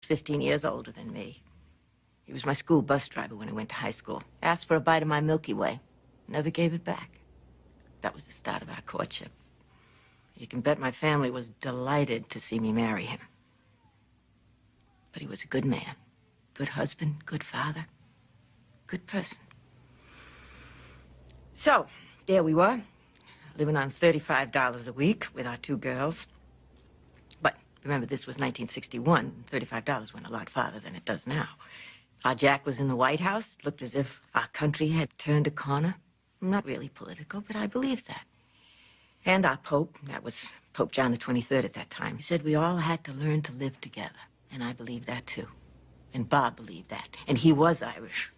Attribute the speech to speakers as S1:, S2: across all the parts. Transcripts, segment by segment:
S1: 15 years older than me. He was my school bus driver when I went to high school. Asked for a bite of my Milky Way. Never gave it back. That was the start of our courtship. You can bet my family was delighted to see me marry him. But he was a good man. Good husband, good father, good person. So, there we were, living on $35 a week with our two girls. But remember, this was 1961. $35 went a lot farther than it does now. Our Jack was in the White House. It looked as if our country had turned a corner. I'm not really political, but I believe that. And our Pope, that was Pope John the 23rd at that time, he said we all had to learn to live together. And I believe that, too. And Bob believed that. And he was Irish.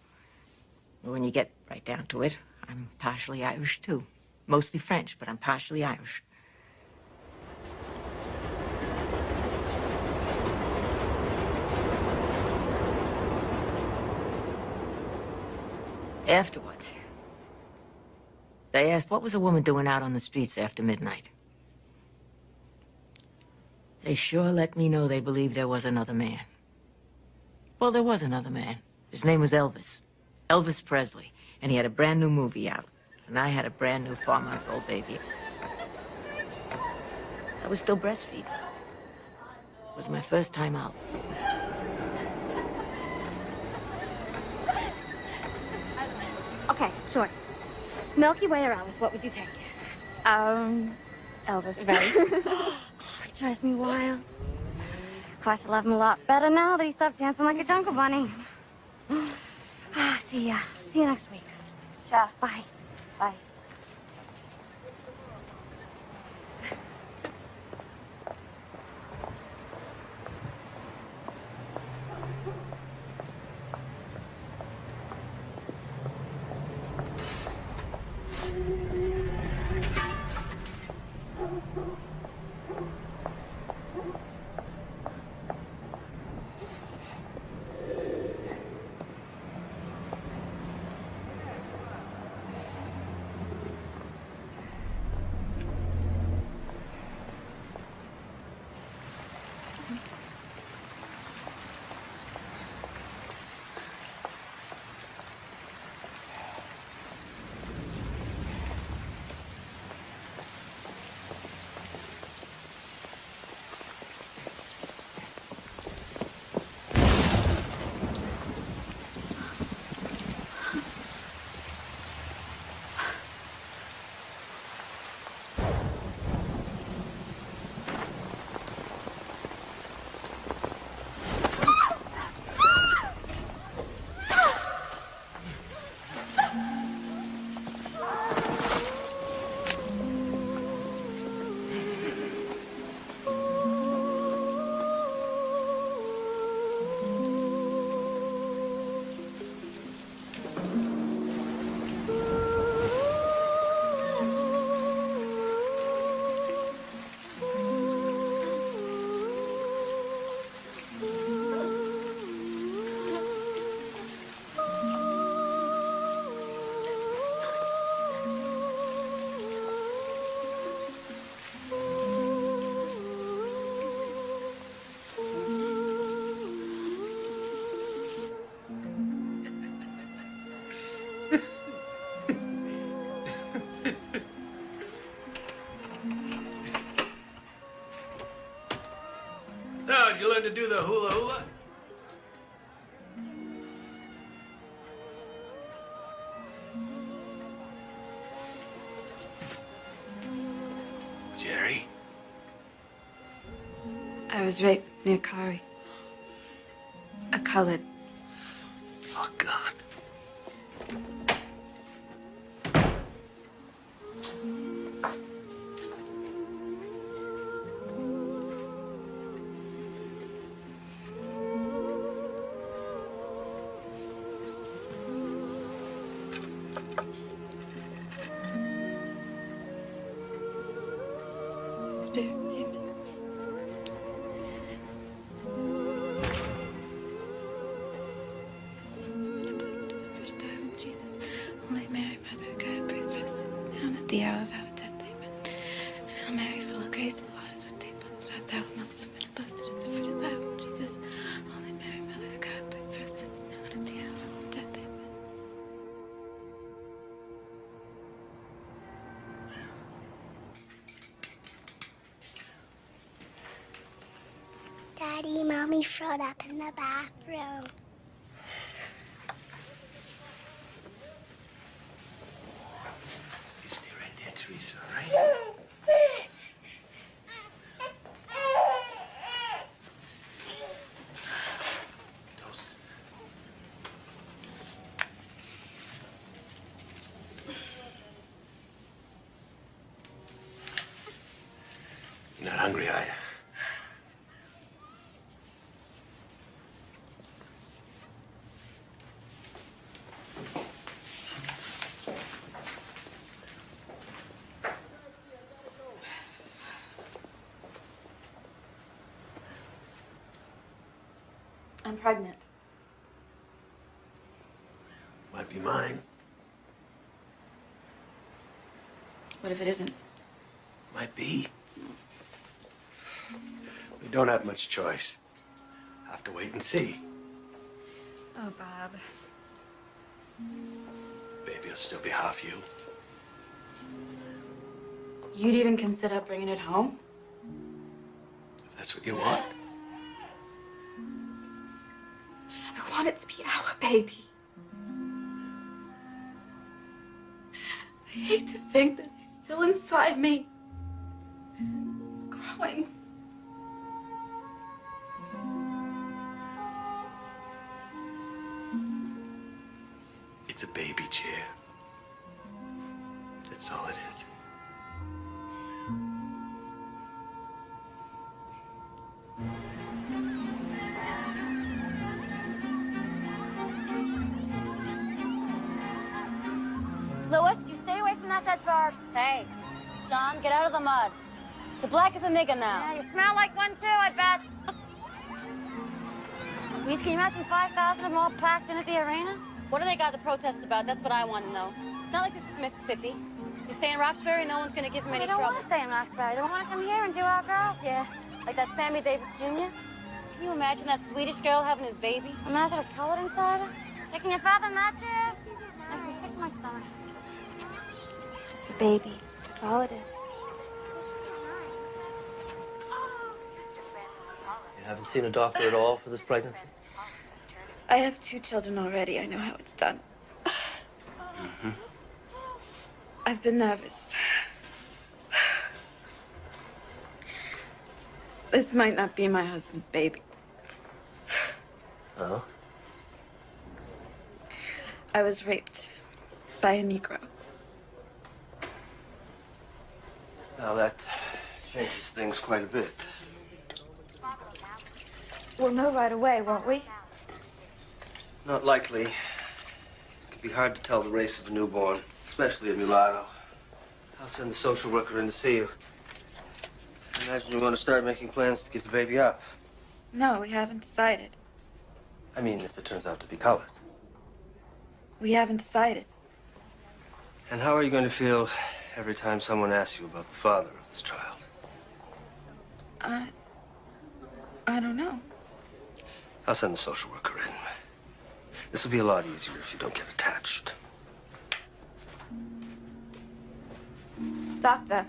S1: When you get right down to it, I'm partially Irish, too. Mostly French, but I'm partially Irish. Afterwards, they asked, what was a woman doing out on the streets after midnight? They sure let me know they believed there was another man. Well, there was another man. His name was Elvis. Elvis Presley. And he had a brand new movie out. And I had a brand new 4-month-old baby. I was still breastfeeding. It was my first time out.
S2: Okay, choice. Milky Way or Elvis, what would you take?
S3: Elvis.
S2: Right. He drives me wild. Of course, I love him a lot better now that he stopped dancing like a jungle bunny. See ya. See you next week.
S3: Sure.
S2: Bye. Bye.
S4: So, did you learn to do the hula hula? Jerry?
S3: I was raped near Kari. A colored.
S4: Oh, God.
S3: Spirit, amen. Jesus, Holy Mary, Mother of God, pray for us sinners now and at the hour of our death. Amen.
S5: Mommy throwed up in the bathroom.
S4: You stay right there, Teresa, all right? Toast. You're not hungry, are you?
S3: I'm pregnant.
S4: Might be mine.
S3: What if it isn't?
S4: Might be. We don't have much choice. Have to wait and see.
S3: Oh, Bob.
S4: Baby will still be half you.
S3: You'd even consider bringing it home?
S4: If that's what you want.
S3: I want it to be our baby. I hate to think that he's still inside me. Growing.
S4: It's a baby chair. That's all it is.
S2: Louis, you stay away from that dead bird. Hey, Sean, get out of the mud. The black is a nigger now. Yeah, you smell like one too, I bet. Reese, can you imagine 5,000 or more packed in at the arena?
S6: What do they got to protest about? That's what I want to know. It's not like this is Mississippi. You stay in Roxbury, no one's going to give him any
S2: They don't
S6: trouble.
S2: want to stay in Roxbury. They want to come here and do our girls.
S6: Yeah, like that Sammy Davis Jr. Can you imagine that Swedish girl having his baby?
S2: Imagine a colored insider. Hey, can you fathom that, Jeff? Makes me sick to my stomach. It's just a baby. That's all it is.
S7: You haven't seen a doctor at all for this pregnancy?
S3: I have 2 children already. I know how it's done. I've been nervous. This might not be my husband's baby.
S7: Oh?
S3: I was raped by a Negro.
S7: Now that changes things quite a bit.
S3: We'll know right away, won't we?
S7: Not likely. It could be hard to tell the race of a newborn, especially a mulatto. I'll send the social worker in to see you. I imagine you want to start making plans to get the baby up.
S3: No, we haven't decided.
S7: I mean, if it turns out to be colored.
S3: We haven't decided.
S7: And how are you going to feel every time someone asks you about the father of this child?
S3: I don't know.
S7: I'll send the social worker in. This will be a lot easier if you don't get attached.
S3: Doctor.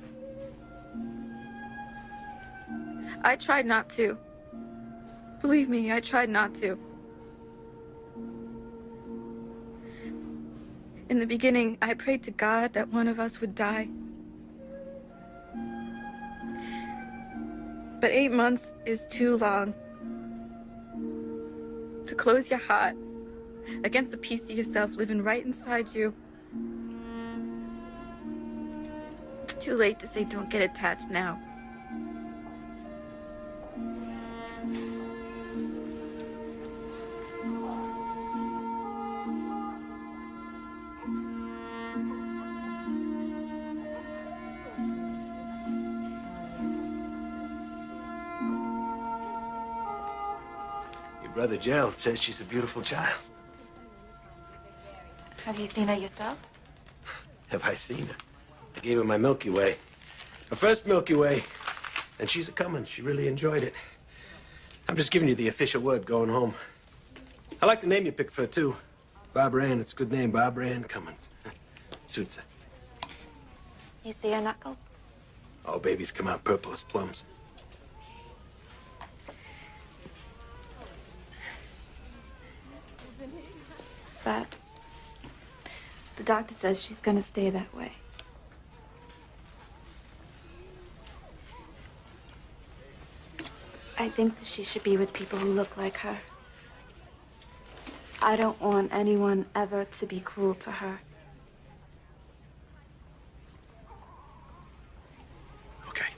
S3: I tried not to. Believe me, I tried not to. In the beginning, I prayed to God that one of us would die. But 8 months is too long to close your heart against the piece of yourself living right inside you. It's too late to say don't get attached now.
S4: Your brother Gerald says she's a beautiful child.
S3: Have you seen her yourself?
S4: Have I seen her? I gave her my Milky Way. Her first Milky Way. And she's a-comin'. She really enjoyed it. I'm just giving you the official word going home. I like the name you picked for her, too. Barbara Ann. It's a good name. Barbara Ann Cummins. Suits her.
S2: You see her knuckles?
S4: All babies come out purple as plums.
S3: that. The doctor says she's gonna stay that way. I think that she should be with people who look like her. I don't want anyone ever to be cruel to her.
S4: Okay.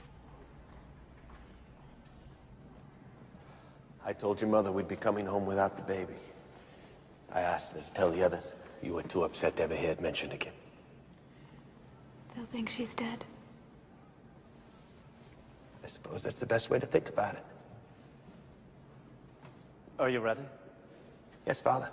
S4: I told your mother we'd be coming home without the baby. I asked her to tell the others. You were too upset to ever hear it mentioned again.
S3: They'll think she's dead.
S4: I suppose that's the best way to think about it.
S8: Are you ready?
S4: Yes, Father.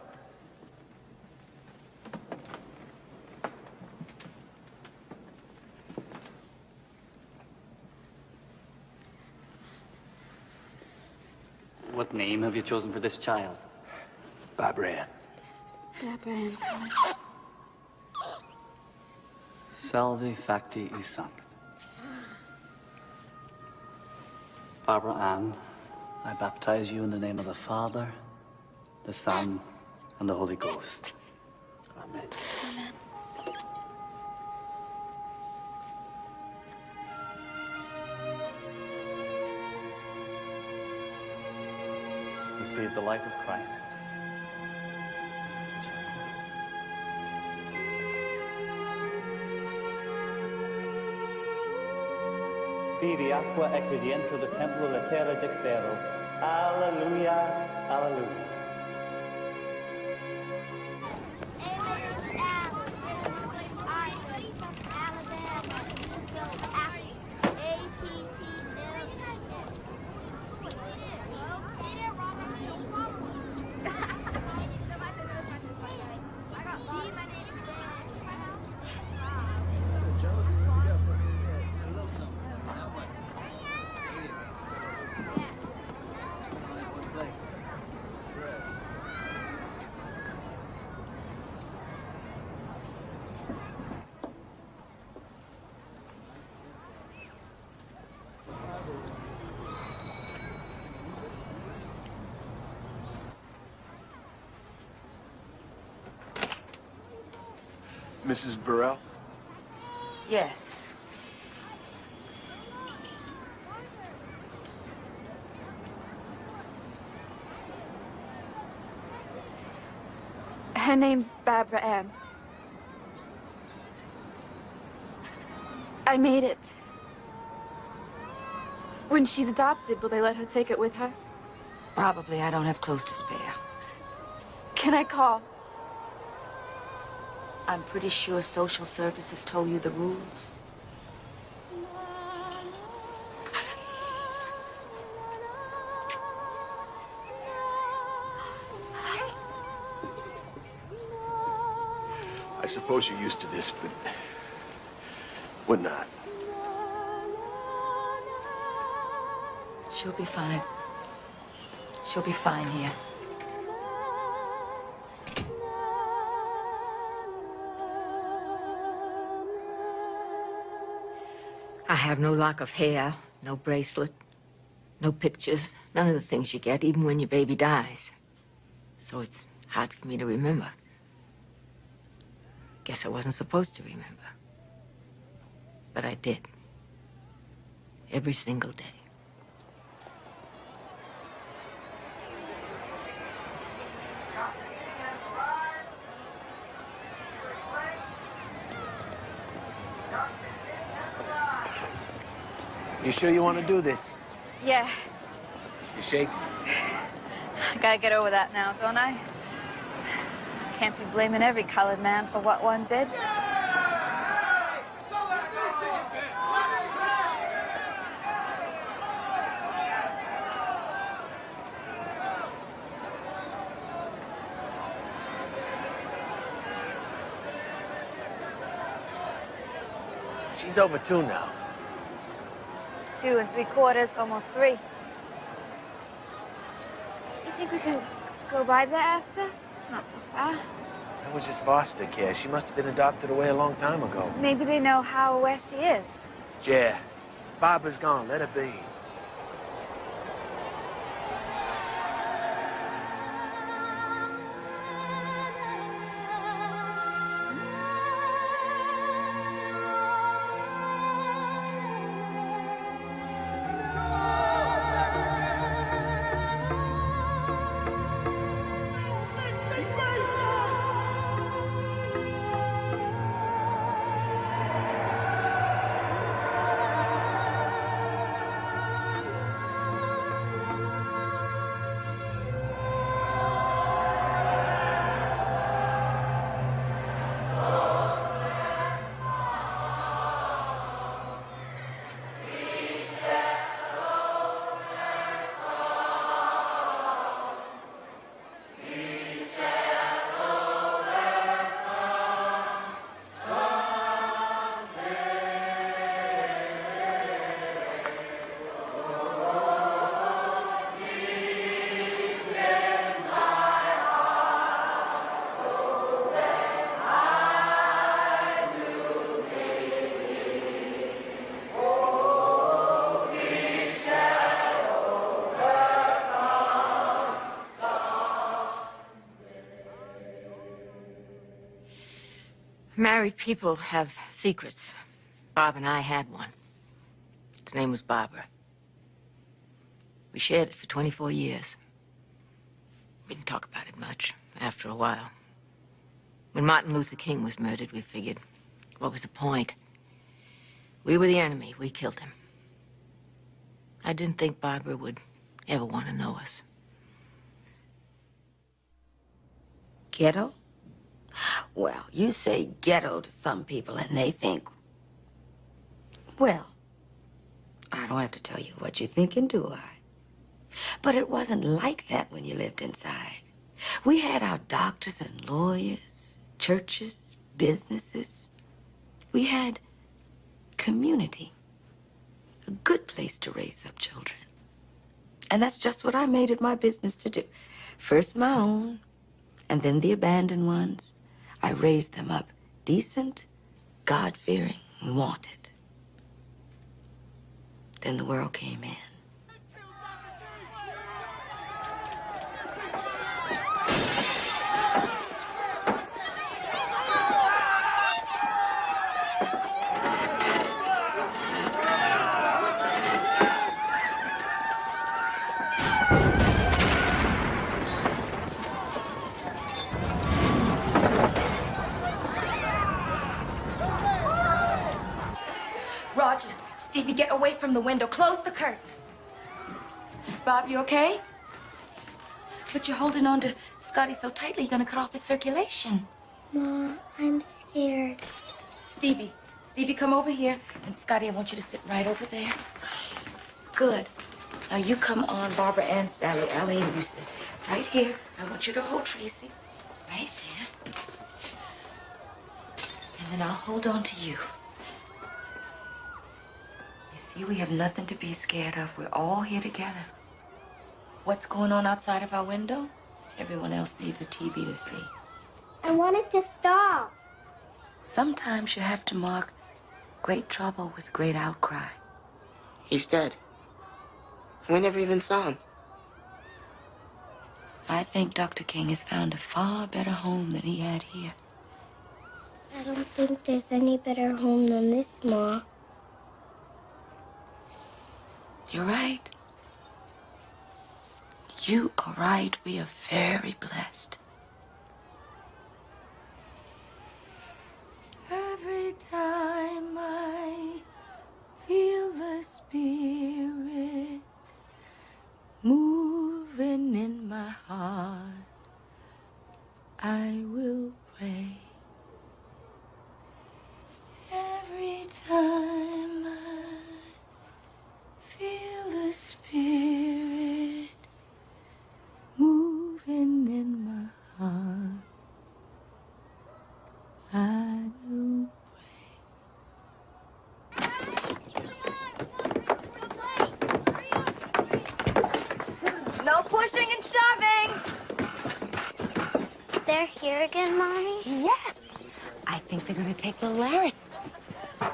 S8: What name have you chosen for this child?
S4: Barbara Ann.
S3: Barbara Ann Cummings.
S8: Salve facti e sanct. Barbara Ann, I baptize you in the name of the Father, the Son, and the Holy Ghost. Amen.
S3: Amen.
S8: Receive the light of Christ. Vidi aqua ecridiento de templo letera dextero. Alleluia, alleluia.
S4: Mrs. Burrell?
S1: Yes.
S3: Her name's Barbara Ann. I made it. When she's adopted, will they let her take it with her?
S1: Probably. I don't have clothes to spare.
S3: Can I call?
S1: I'm pretty sure social services told you the rules.
S4: I suppose you're used to this, but we're not.
S1: She'll be fine. She'll be fine here. I have no lock of hair, no bracelet, no pictures, none of the things you get, even when your baby dies. So it's hard for me to remember. Guess I wasn't supposed to remember. But I did. Every single day.
S4: You sure you want to do this?
S3: Yeah.
S4: You shake?
S2: I gotta get over that now, don't I? Can't be blaming every colored man for what one did.
S4: She's over 2 now.
S2: 2 3/4, almost 3. You think we can go by there after? It's not so far.
S4: That was just foster care. She must have been adopted away a long time ago.
S2: Maybe they know how or where she is.
S4: Yeah. Barbara's gone. Let her be.
S1: Married people have secrets. Bob and I had one. Its name was Barbara. We shared it for 24 years. We didn't talk about it much after a while. When Martin Luther King was murdered, we figured, what was the point? We were the enemy. We killed him. I didn't think Barbara would ever want to know us.
S9: Ghetto? Well, you say ghetto to some people and they think, well, I don't have to tell you what you're thinking, do I? But it wasn't like that when you lived inside. We had our doctors and lawyers, churches, businesses. We had community, a good place to raise up children. And that's just what I made it my business to do. First my own, and then the abandoned ones. I raised them up decent, God-fearing, and wanted. Then the world came in.
S3: Roger, Stevie, get away from the window. Close the curtain. Bob, you okay? But you're holding on to Scotty so tightly, you're gonna cut off his circulation.
S5: Ma, I'm scared.
S3: Stevie, come over here. And Scotty, I want you to sit right over there. Good. Now you come on Barbara and Sally. Allie, and you sit right here. I want you to hold Tracy. Right there. And then I'll hold on to you. You see, we have nothing to be scared of. We're all here together. What's going on outside of our window? Everyone else needs a TV to see.
S5: I want it to stop.
S3: Sometimes you have to mark great trouble with great outcry.
S10: He's dead. We never even saw him.
S3: I think Dr. King has found a far better home than he had here.
S5: I don't think there's any better home than this, Ma.
S3: You're right. You are right. We are very blessed. Every time I feel the Spirit moving in my heart, I will pray. Every time I feel the Spirit moving in my heart, I will pray. No pushing and shoving.
S5: They're here again, Mommy?
S3: Yes. I think they're going to take little Larry.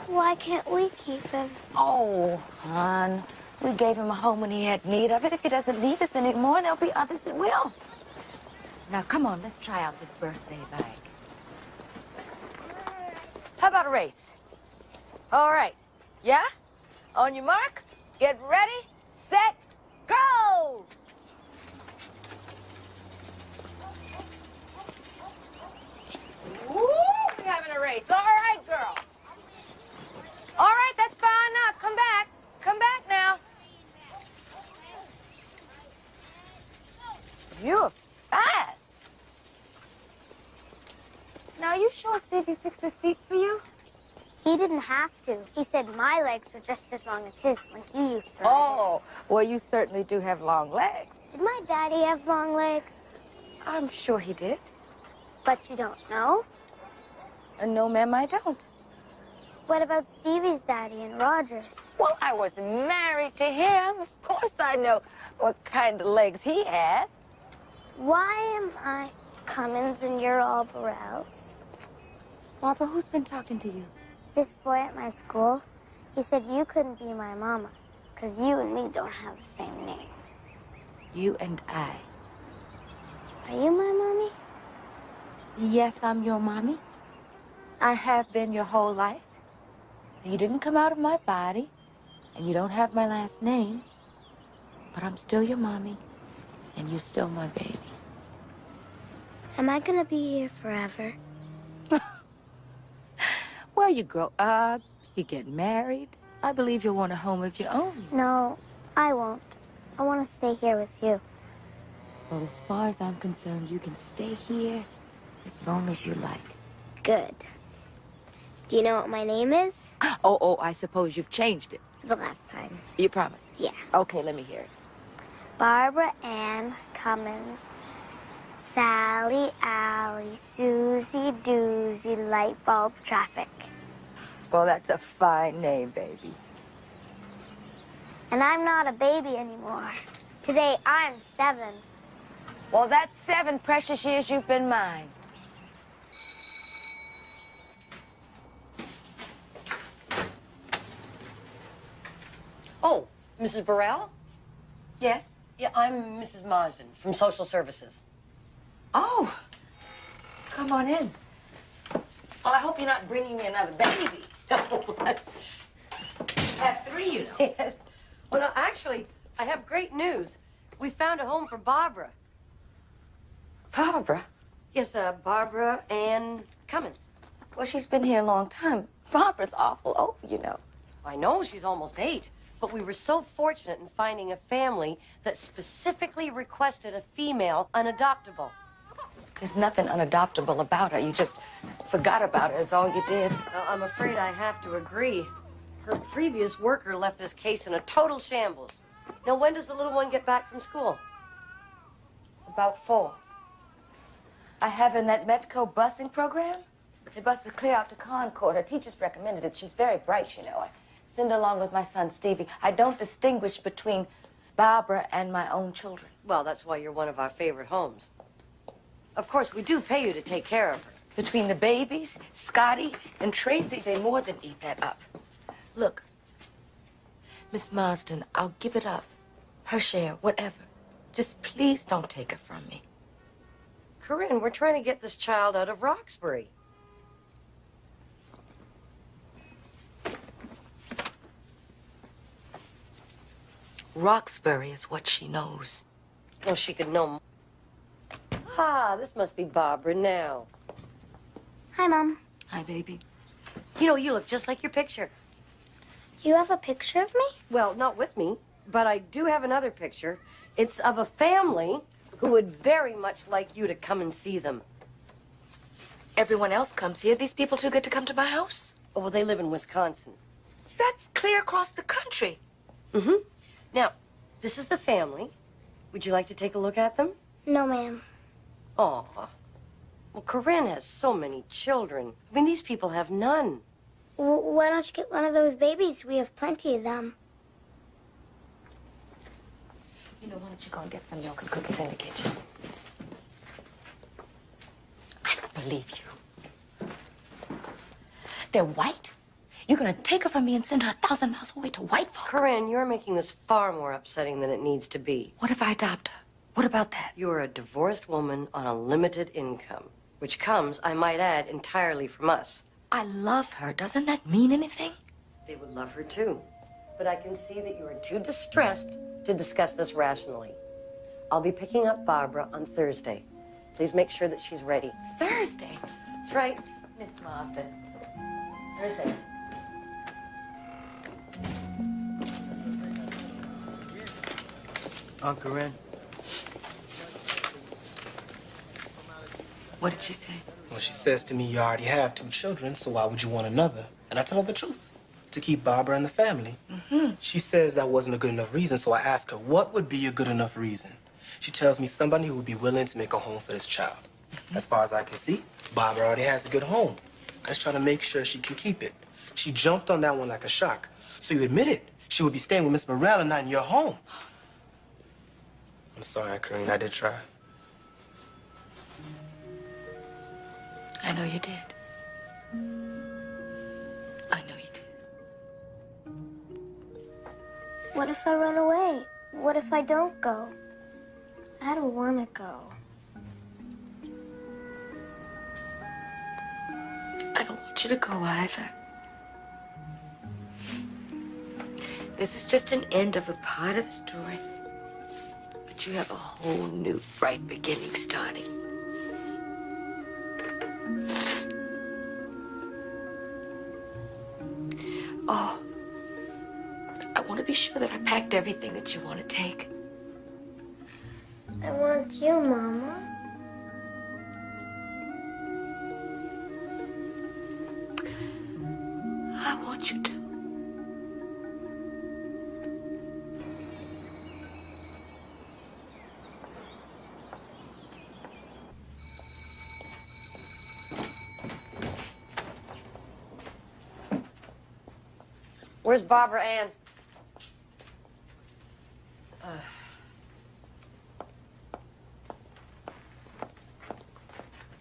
S5: Why can't we keep him?
S3: Oh, hon. We gave him a home when he had need of it. If he doesn't need us anymore, there'll be others that will. Now, come on, let's try out this birthday bag. How about a race? All right. Yeah? On your mark, get ready, set, go! Woo! We're having a race. All right, girls. All right, that's fine enough. Come back. Come back now. You're fast. Now, you sure Stevie fixed the seat for you?
S5: He didn't have to. He said my legs were just as long as his when he used to ride
S3: Oh, well, you certainly do have long legs.
S5: it. Did my daddy have long legs?
S3: I'm sure he did.
S5: But you don't know?
S3: No, ma'am, I don't.
S5: What about Stevie's daddy and Roger's?
S3: Well, I was married to him. Of course I know what kind of legs he had.
S5: Why am I Cummins and you're all Burrells?
S3: Barbara, who's been talking to you?
S5: This boy at my school, he said you couldn't be my mama because you and me don't have the same name.
S3: You and I.
S5: Are you my mommy?
S3: Yes, I'm your mommy. I have been your whole life. You didn't come out of my body, and you don't have my last name, but I'm still your mommy, and you're still my baby.
S5: Am I gonna be here forever?
S3: Well, you grow up, you get married. I believe you'll want a home of your own.
S5: No, I won't. I want to stay here with you.
S3: Well, as far as I'm concerned, you can stay here as long as you like.
S5: Good. Do you know what my name is?
S3: Oh, I suppose you've changed it.
S5: The last time.
S3: You promise?
S5: Yeah.
S3: Okay, let me hear it.
S5: Barbara Ann Cummins. Sally, Allie, Susie, Doozy, light bulb, traffic.
S3: Well, that's a fine name, baby.
S5: And I'm not a baby anymore. Today, I'm 7.
S3: Well, that's 7 precious years you've been mine.
S11: Oh, Mrs. Burrell?
S3: Yes?
S11: Yeah, I'm Mrs. Marsden from Social Services.
S3: Oh, come on in. Well, I hope you're not bringing me another baby. I have 3, you know.
S11: Yes. Well, no, actually, I have great news. We found a home for Barbara.
S3: Barbara?
S11: Yes, Barbara Ann Cummins.
S3: Well, she's been here a long time. Barbara's awful old, you know.
S11: I know she's almost 8, but we were so fortunate in finding a family that specifically requested a female unadoptable.
S3: There's nothing unadoptable about her. You just forgot about her is all you did.
S11: I'm afraid I have to agree. Her previous worker left this case in a total shambles. Now, when does the little one get back from school?
S3: About 4. I have her in that Metco busing program. They bus her clear out to Concord. Her teachers recommended it. She's very bright, you know. I send her along with my son, Stevie. I don't distinguish between Barbara and my own children.
S11: Well, that's why you're one of our favorite homes. Of course, we do pay you to take care of her.
S3: Between the babies, Scotty, and Tracy, they more than eat that up. Look, Miss Marsden, I'll give it up. Her share, whatever. Just please don't take her from me.
S11: Corinne, we're trying to get this child out of Roxbury.
S3: Roxbury is what she knows.
S11: Well, she could know. Ah, this must be Barbara now.
S5: Hi, Mom.
S3: Hi, baby.
S11: You know, you look just like your picture.
S5: You have a picture of me?
S11: Well, not with me, but I do have another picture. It's of a family who would very much like you to come and see them.
S3: Everyone else comes here. These people too good to come to my house?
S11: Oh, well, they live in Wisconsin.
S3: That's clear across the country.
S11: Mm-hmm. Now, this is the family. Would you like to take a look at them?
S5: No, ma'am.
S11: Aw. Well, Corinne has so many children. I mean, these people have none.
S5: Why don't you get one of those babies? We have plenty of them.
S3: You know, why don't you go and get some milk and cookies in the kitchen? I don't believe you. They're white? You're gonna take her from me and send her 1,000 miles away to white folk?
S11: Corinne, you're making this far more upsetting than it needs to be.
S3: What if I adopt her? What about that?
S11: You're a divorced woman on a limited income, which comes, I might add, entirely from us.
S3: I love her. Doesn't that mean anything?
S11: They would love her too. But I can see that you are too distressed to discuss this rationally. I'll be picking up Barbara on Thursday. Please make sure that she's ready.
S3: Thursday?
S11: That's right.
S3: Miss Marsden. Thursday.
S7: Aunt Corinne.
S3: What did she say?
S12: Well, she says to me, you already have 2 children, so why would you want another? And I tell her the truth, to keep Barbara in the family. She says that wasn't a good enough reason, so I ask her, what would be a good enough reason? She tells me somebody who would be willing to make a home for this child. As far as I can see, Barbara already has a good home. I just try to make sure she can keep it. She jumped on that one like a shock. So you admit it. She would be staying with Miss Burrell and not in your home. I'm sorry, Corinne, I did try.
S3: I know you did. I know you did.
S5: What if I run away? What if I don't go? I don't want to go.
S9: I don't want you to go either. This is just an end of a part of the story. But you have a whole new, bright beginning starting. Oh, I want to be sure that I packed everything that you want to take.
S5: I want you, Mama.
S9: I want you to.
S11: Where's Barbara Ann?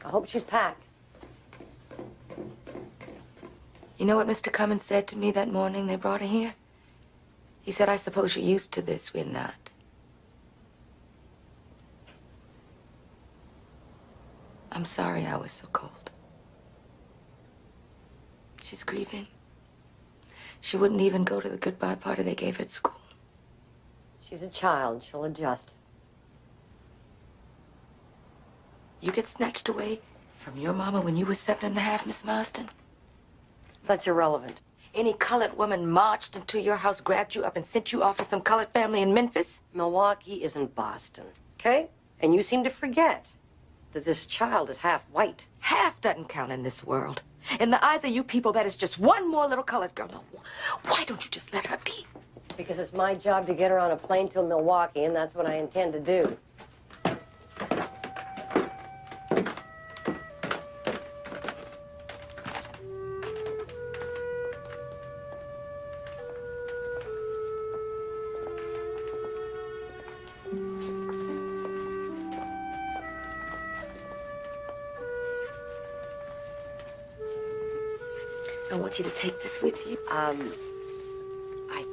S11: I hope she's packed.
S9: You know what Mr. Cummins said to me that morning they brought her here? He said, I suppose you're used to this. We're not. I'm sorry I was so cold. She's grieving. She wouldn't even go to the goodbye party they gave her at school.
S11: She's a child. She'll adjust.
S9: You get snatched away from your mama when you were 7.5, Miss Marston?
S11: That's irrelevant.
S9: Any colored woman marched into your house, grabbed you up, and sent you off to some colored family in Memphis?
S11: Milwaukee isn't Boston, okay? And you seem to forget that this child is half white.
S9: Half doesn't count in this world. In the eyes of you people, that is just one more little colored girl. No, why don't you just let her be?
S11: Because it's my job to get her on a plane to Milwaukee, and that's what I intend to do.
S9: I want you to take this with you.
S11: I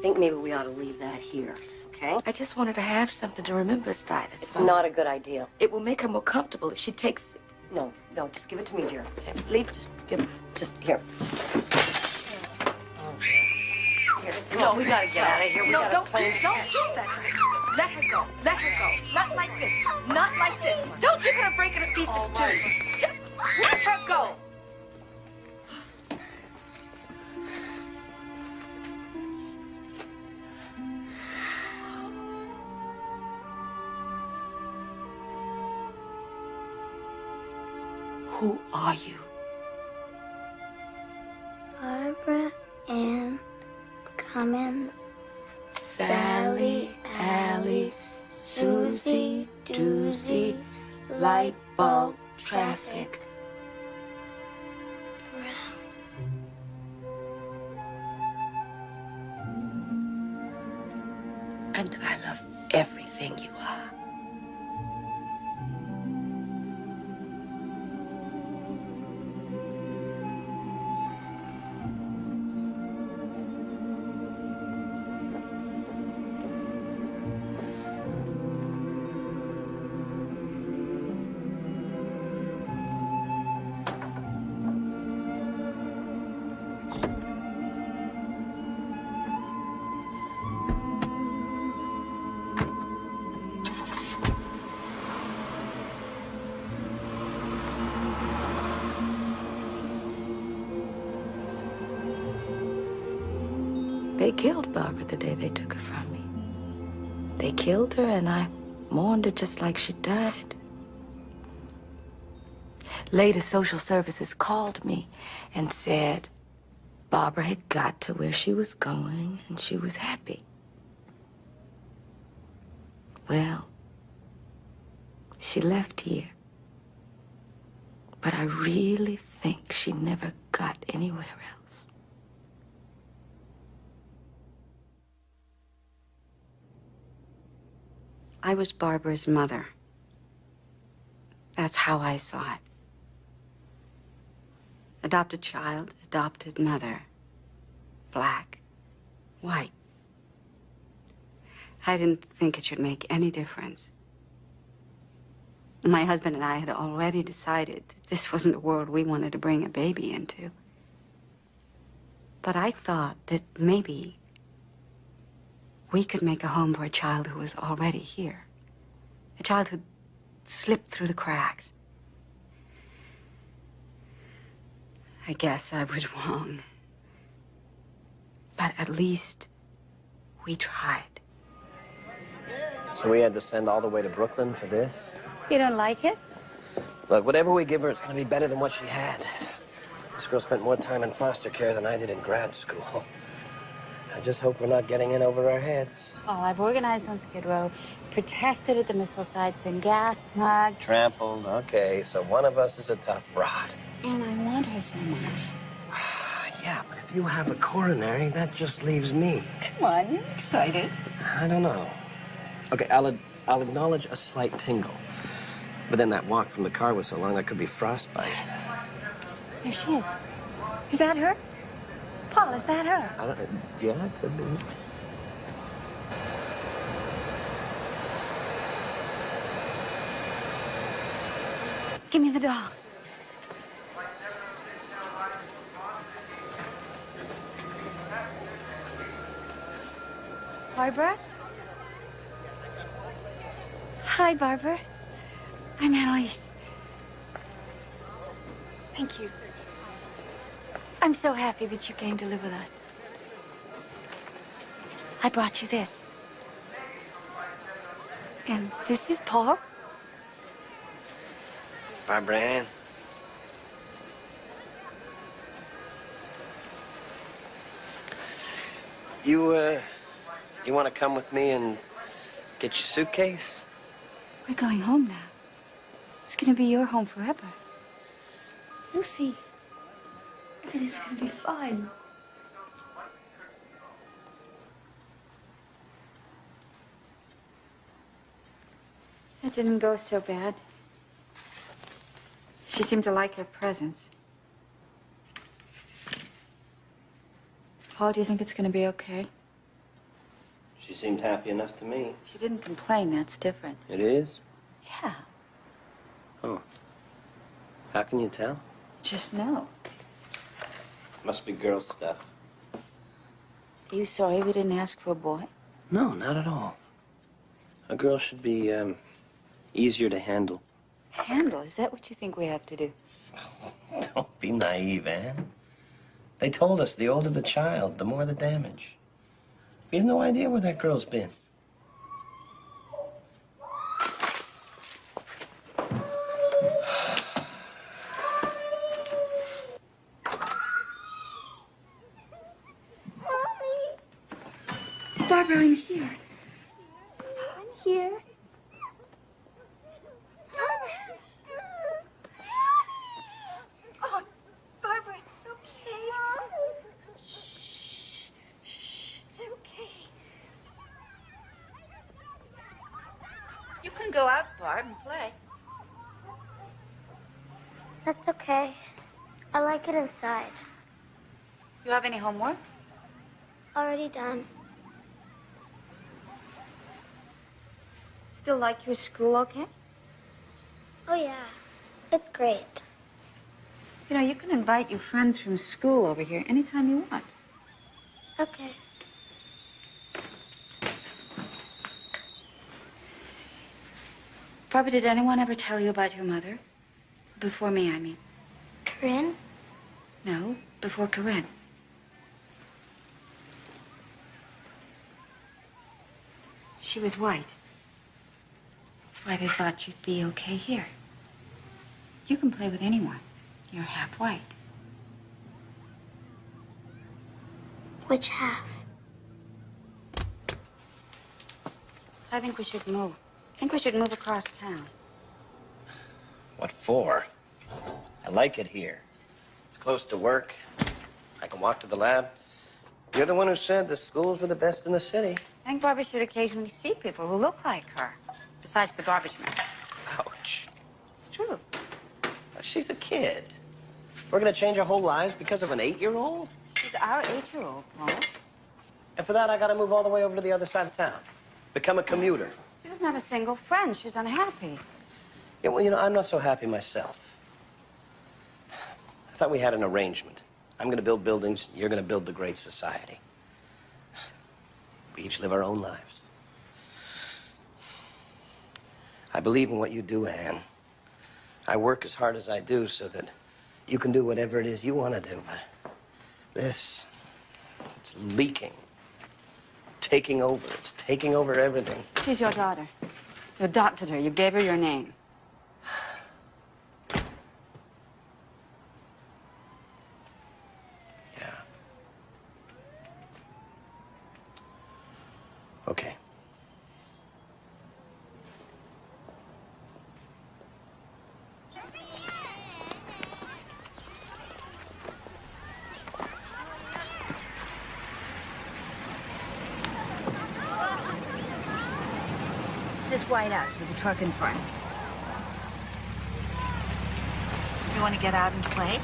S11: think maybe we ought to leave that here, okay?
S9: I just wanted to have something to remember us by. That's
S11: It's
S9: all.
S11: not a good idea.
S9: It will make her more comfortable if she takes it.
S11: No, just give it to me, dear.
S9: Leave it.
S11: Just give it, just here. Here, come on, we gotta get out of here. We
S9: No,
S11: got
S9: don't
S11: a plane.
S9: do that. Let her go. Let her go. Not like this. Not like this. Don't give her to break it to pieces, too. Just let her go. Who are you?
S5: Barbara Ann Cummins.
S9: Sally, Allie, Susie, Doozy, light bulb, traffic. And I love everything you are. They killed Barbara the day they took her from me. They killed her, and I mourned her just like she died. Later, social services called me and said Barbara had got to where she was going, and she was happy. Well, she left here. But I really think she never got anywhere else.
S13: I was Barbara's mother. That's how I saw it. Adopted child, adopted mother. Black, white. I didn't think it should make any difference. My husband and I had already decided that this wasn't the world we wanted to bring a baby into. But I thought that maybe we could make a home for a child who was already here. A child who'd slipped through the cracks. I guess I was wrong. But at least we tried.
S4: So we had to send all the way to Brooklyn for this?
S6: You don't like it?
S4: Look, whatever we give her, it's gonna be better than what she had. This girl spent more time in foster care than I did in grad school. I just hope we're not getting in over our heads.
S6: Oh, I've organized on Skid Row, protested at the missile sites, been gassed, mugged.
S4: Trampled, okay, so one of us is a tough broad.
S6: And I want her so much.
S4: Yeah, but if you have a coronary, that just leaves me.
S6: Come on, you're excited.
S4: I don't know. Okay, I'll acknowledge a slight tingle. But then that walk from the car was so long, that could be frostbite.
S6: There she is. Is that her? Paul, is that her?
S4: I don't, yeah, it could be.
S6: Give me the doll. Barbara? Hi, Barbara. I'm Annalise. Thank you. I'm so happy that you came to live with us. I brought you this. And this is Paul.
S4: Barbara Ann. You want to come with me and get your suitcase?
S6: We're going home now. It's gonna be your home forever. You'll see. Everything's gonna be fine. It didn't go so bad. She seemed to like your presence. Paul, do you think it's gonna be okay?
S4: She seemed happy enough to me.
S6: She didn't complain, that's different.
S4: It is?
S6: Yeah,
S4: Oh. How can you tell?
S6: just know.
S4: Must be girl stuff.
S6: Are you sorry we didn't ask for a boy?
S4: No, not at all. A girl should be, easier to handle.
S6: Handle? Is that what you think we have to do?
S4: Don't be naive, Anne. They told us the older the child, the more the damage. We have no idea where that girl's been.
S6: Barbara, I'm here. I'm here. Oh, Barbara, it's okay. Shh. Shh. It's okay. You can go out, Barb, and play.
S5: That's okay. I like it inside.
S6: You have any homework?
S5: Already done.
S6: Still like your school okay?
S5: Oh, yeah. It's great.
S6: You know, you can invite your friends from school over here anytime you want.
S5: Okay.
S6: Barbara, did anyone ever tell you about your mother? Before me, I mean.
S5: Corinne?
S6: No, before Corinne. She was white. That's why they thought you'd be okay here. You can play with anyone. You're half white.
S5: Which half?
S6: I think we should move. I think we should move across town.
S4: What for? I like it here. It's close to work. I can walk to the lab. You're the one who said the schools were the best in the city.
S6: I think Barbara should occasionally see people who look like her, besides the garbage man.
S4: Ouch.
S6: It's true.
S4: She's a kid. We're gonna change our whole lives because of an 8-year-old?
S6: She's our 8-year-old, Paul.
S4: And for that, I gotta move all the way over to the other side of town. Become a commuter.
S6: She doesn't have a single friend. She's unhappy.
S4: Yeah, well, you know, I'm not so happy myself. I thought we had an arrangement. I'm gonna build buildings, you're gonna build the great society. We each live our own lives. I believe in what you do, Anne. I work as hard as I do so that you can do whatever it is you want to do. But this, it's leaking. Taking over. It's taking over everything.
S13: She's your daughter. You adopted her. You gave her your name.
S4: Yeah. Okay.
S6: This white house with the truck in front. You want to get out and play?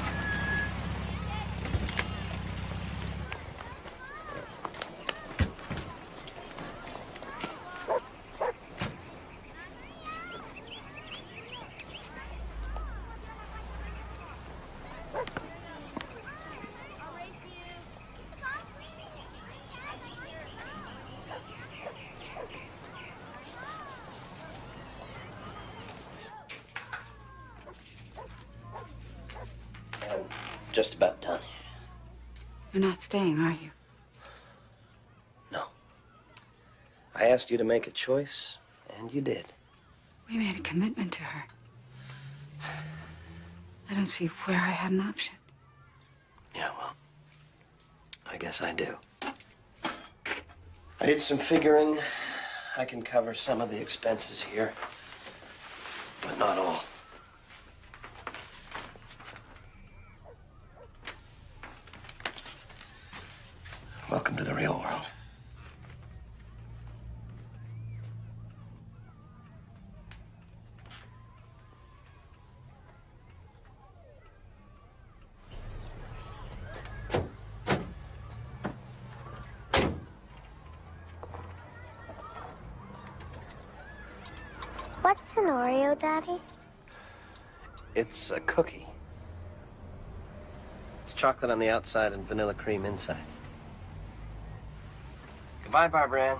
S4: I'm just about done.
S13: You're not staying, are you?
S4: No. I asked you to make a choice, and you did.
S13: We made a commitment to her. I don't see where I had an option.
S4: Yeah, well, I guess I do. I did some figuring. I can cover some of the expenses here, but not all. Welcome to the real world.
S5: What's an Oreo, Daddy?
S4: It's a cookie. It's chocolate on the outside and vanilla cream inside. Goodbye, Barbara Ann.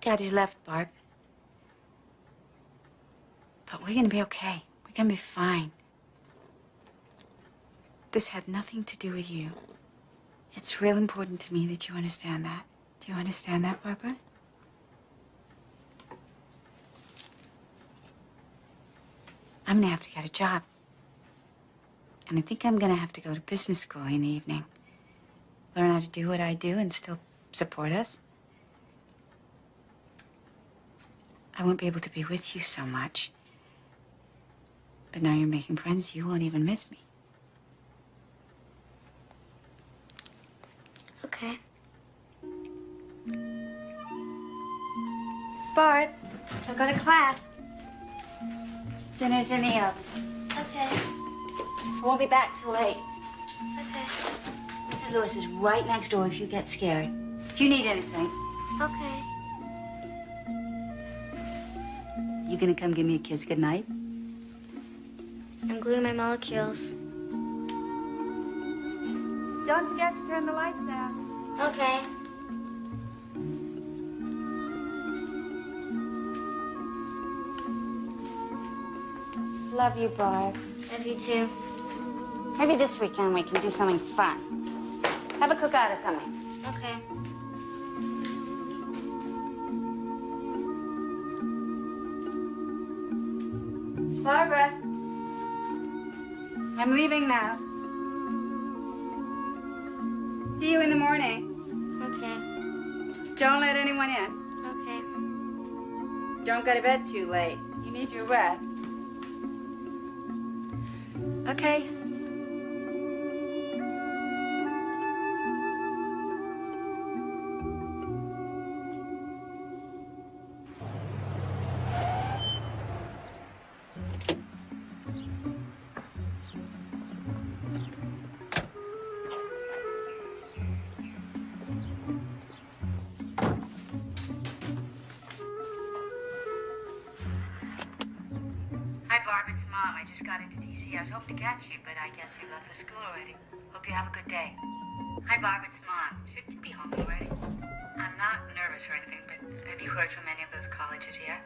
S6: Daddy's left, Barb. But we're gonna be okay. We're gonna be fine. This had nothing to do with you. It's real important to me that you understand that. Do you understand that, Barbara? I'm gonna have to get a job. And I think I'm gonna have to go to business school in the evening. Learn how to do what I do and still support us. I won't be able to be with you so much. But now you're making friends, you won't even miss me.
S5: Okay.
S6: Barb, I'll go to class. Dinner's in the oven.
S5: Okay.
S6: I won't be back till late. Lewis is right next door if you get scared. If you need anything.
S5: Okay.
S6: You gonna come give me a kiss goodnight?
S5: I'm gluing my molecules.
S6: Don't forget to turn the lights down.
S5: Okay.
S6: Love you, Barb.
S5: Love you too.
S6: Maybe this weekend we can do something fun. Have a cookout or something.
S5: Okay.
S6: Barbara. I'm leaving now. See you in the morning.
S5: Okay.
S6: Don't let anyone in.
S5: Okay.
S6: Don't go to bed too late. You need your rest. Okay.
S13: Hi, Barb. It's Mom. I just got into D.C. I was hoping to catch you, but I guess you left for school already. Hope you have a good day. Hi, Barb. It's Mom. Shouldn't you be home already? I'm not nervous or anything, but have you heard from any of those colleges yet?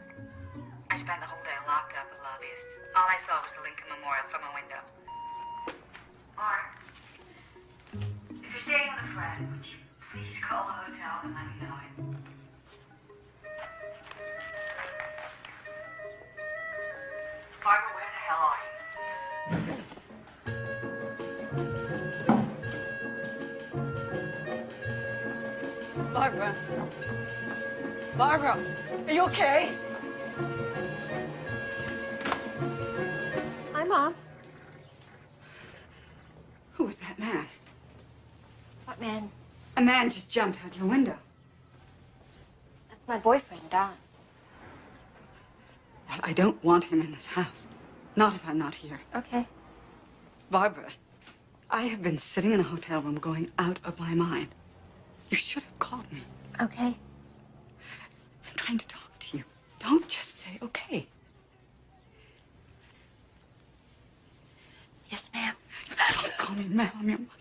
S13: I spent the whole day locked up with lobbyists. All I saw was the Lincoln Memorial from a window. Barb, if you're staying with a friend, would you please call the hotel and let me know it? Barbara, where the hell are you?
S1: Barbara. Barbara, are you okay?
S13: Hi, Mom.
S6: Who was that man?
S13: What man?
S6: A man just jumped out your window.
S13: That's my boyfriend, Don.
S6: Well, I don't want him in this house. Not if I'm not here.
S13: Okay.
S6: Barbara, I have been sitting in a hotel room going out of my mind. You should have called me.
S13: Okay.
S6: I'm trying to talk to you. Don't just say okay.
S13: Yes, ma'am.
S6: Don't call me ma'am. I'm your mother.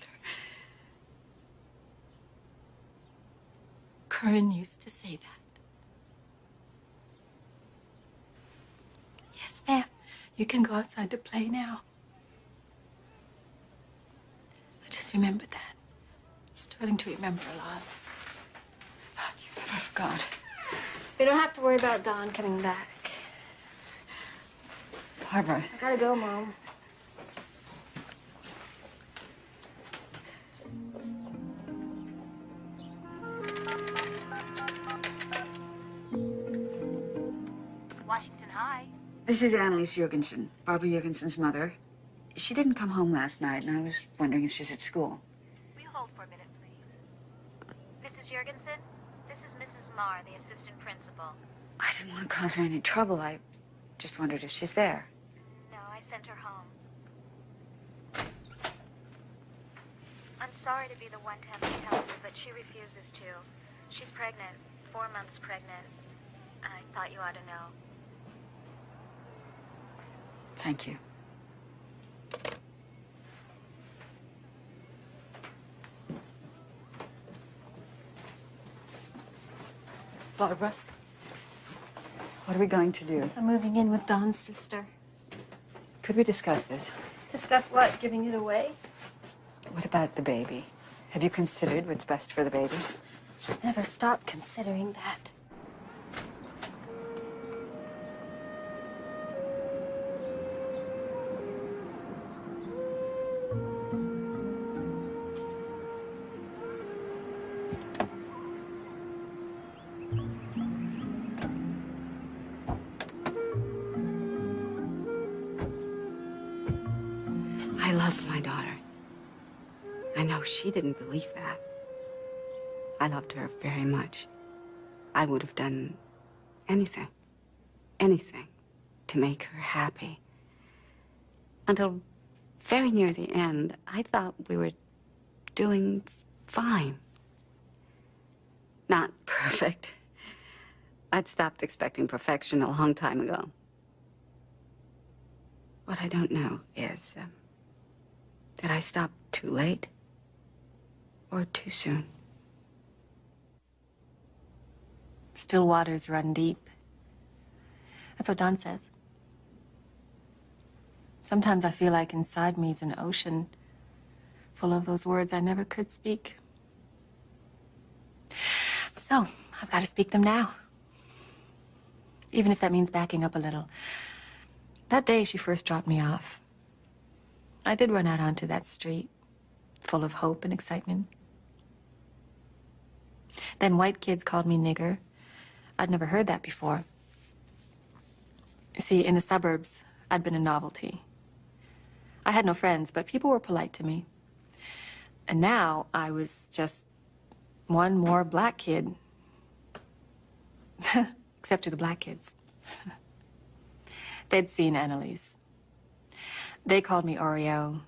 S13: Curran used to say that. Yes, ma'am. You can go outside to play now. I just remembered that. Starting to remember a lot.
S6: I thought you never forgot.
S13: We don't have to worry about Don coming back.
S6: Barbara.
S13: I gotta go, Mom.
S3: Washington High.
S6: This is Annalise Jurgensen, Barbara Jurgensen's mother. She didn't come home last night, and I was wondering if she's at school.
S3: Will you hold for a minute, please?
S2: Mrs. Jurgensen, this is Mrs. Marr, the assistant principal.
S6: I didn't want to cause her any trouble. I just wondered if she's there.
S2: No, I sent her home. I'm sorry to be the one to have to tell you, but she refuses to. She's pregnant, 4 months pregnant. I thought you ought to know.
S6: Thank you. Barbara, what are we going to do?
S13: I'm moving in with Don's sister.
S6: Could we discuss this?
S13: Discuss what? Giving it away?
S6: What about the baby? Have you considered what's best for the baby?
S13: Never stop considering that.
S6: I loved my daughter. I know she didn't believe that. I loved her very much. I would have done anything to make her happy. Until very near the end, I thought we were doing fine. Not perfect. I'd stopped expecting perfection a long time ago. What I don't know is, did I stop too late or too soon?
S14: Still waters run deep. That's what Don says. Sometimes I feel like inside me is an ocean full of those words I never could speak. So, I've got to speak them now. Even if that means backing up a little. That day she first dropped me off, I did run out onto that street, full of hope and excitement. Then white kids called me nigger. I'd never heard that before. See, in the suburbs, I'd been a novelty. I had no friends, but people were polite to me. And now I was just one more black kid. Except to the black kids. They'd seen Annalise. They called me Oreo.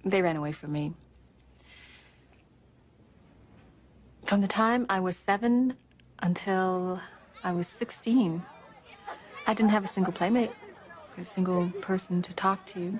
S14: They ran away from me. From the time I was 7 until I was 16, I didn't have a single playmate, a single person to talk to.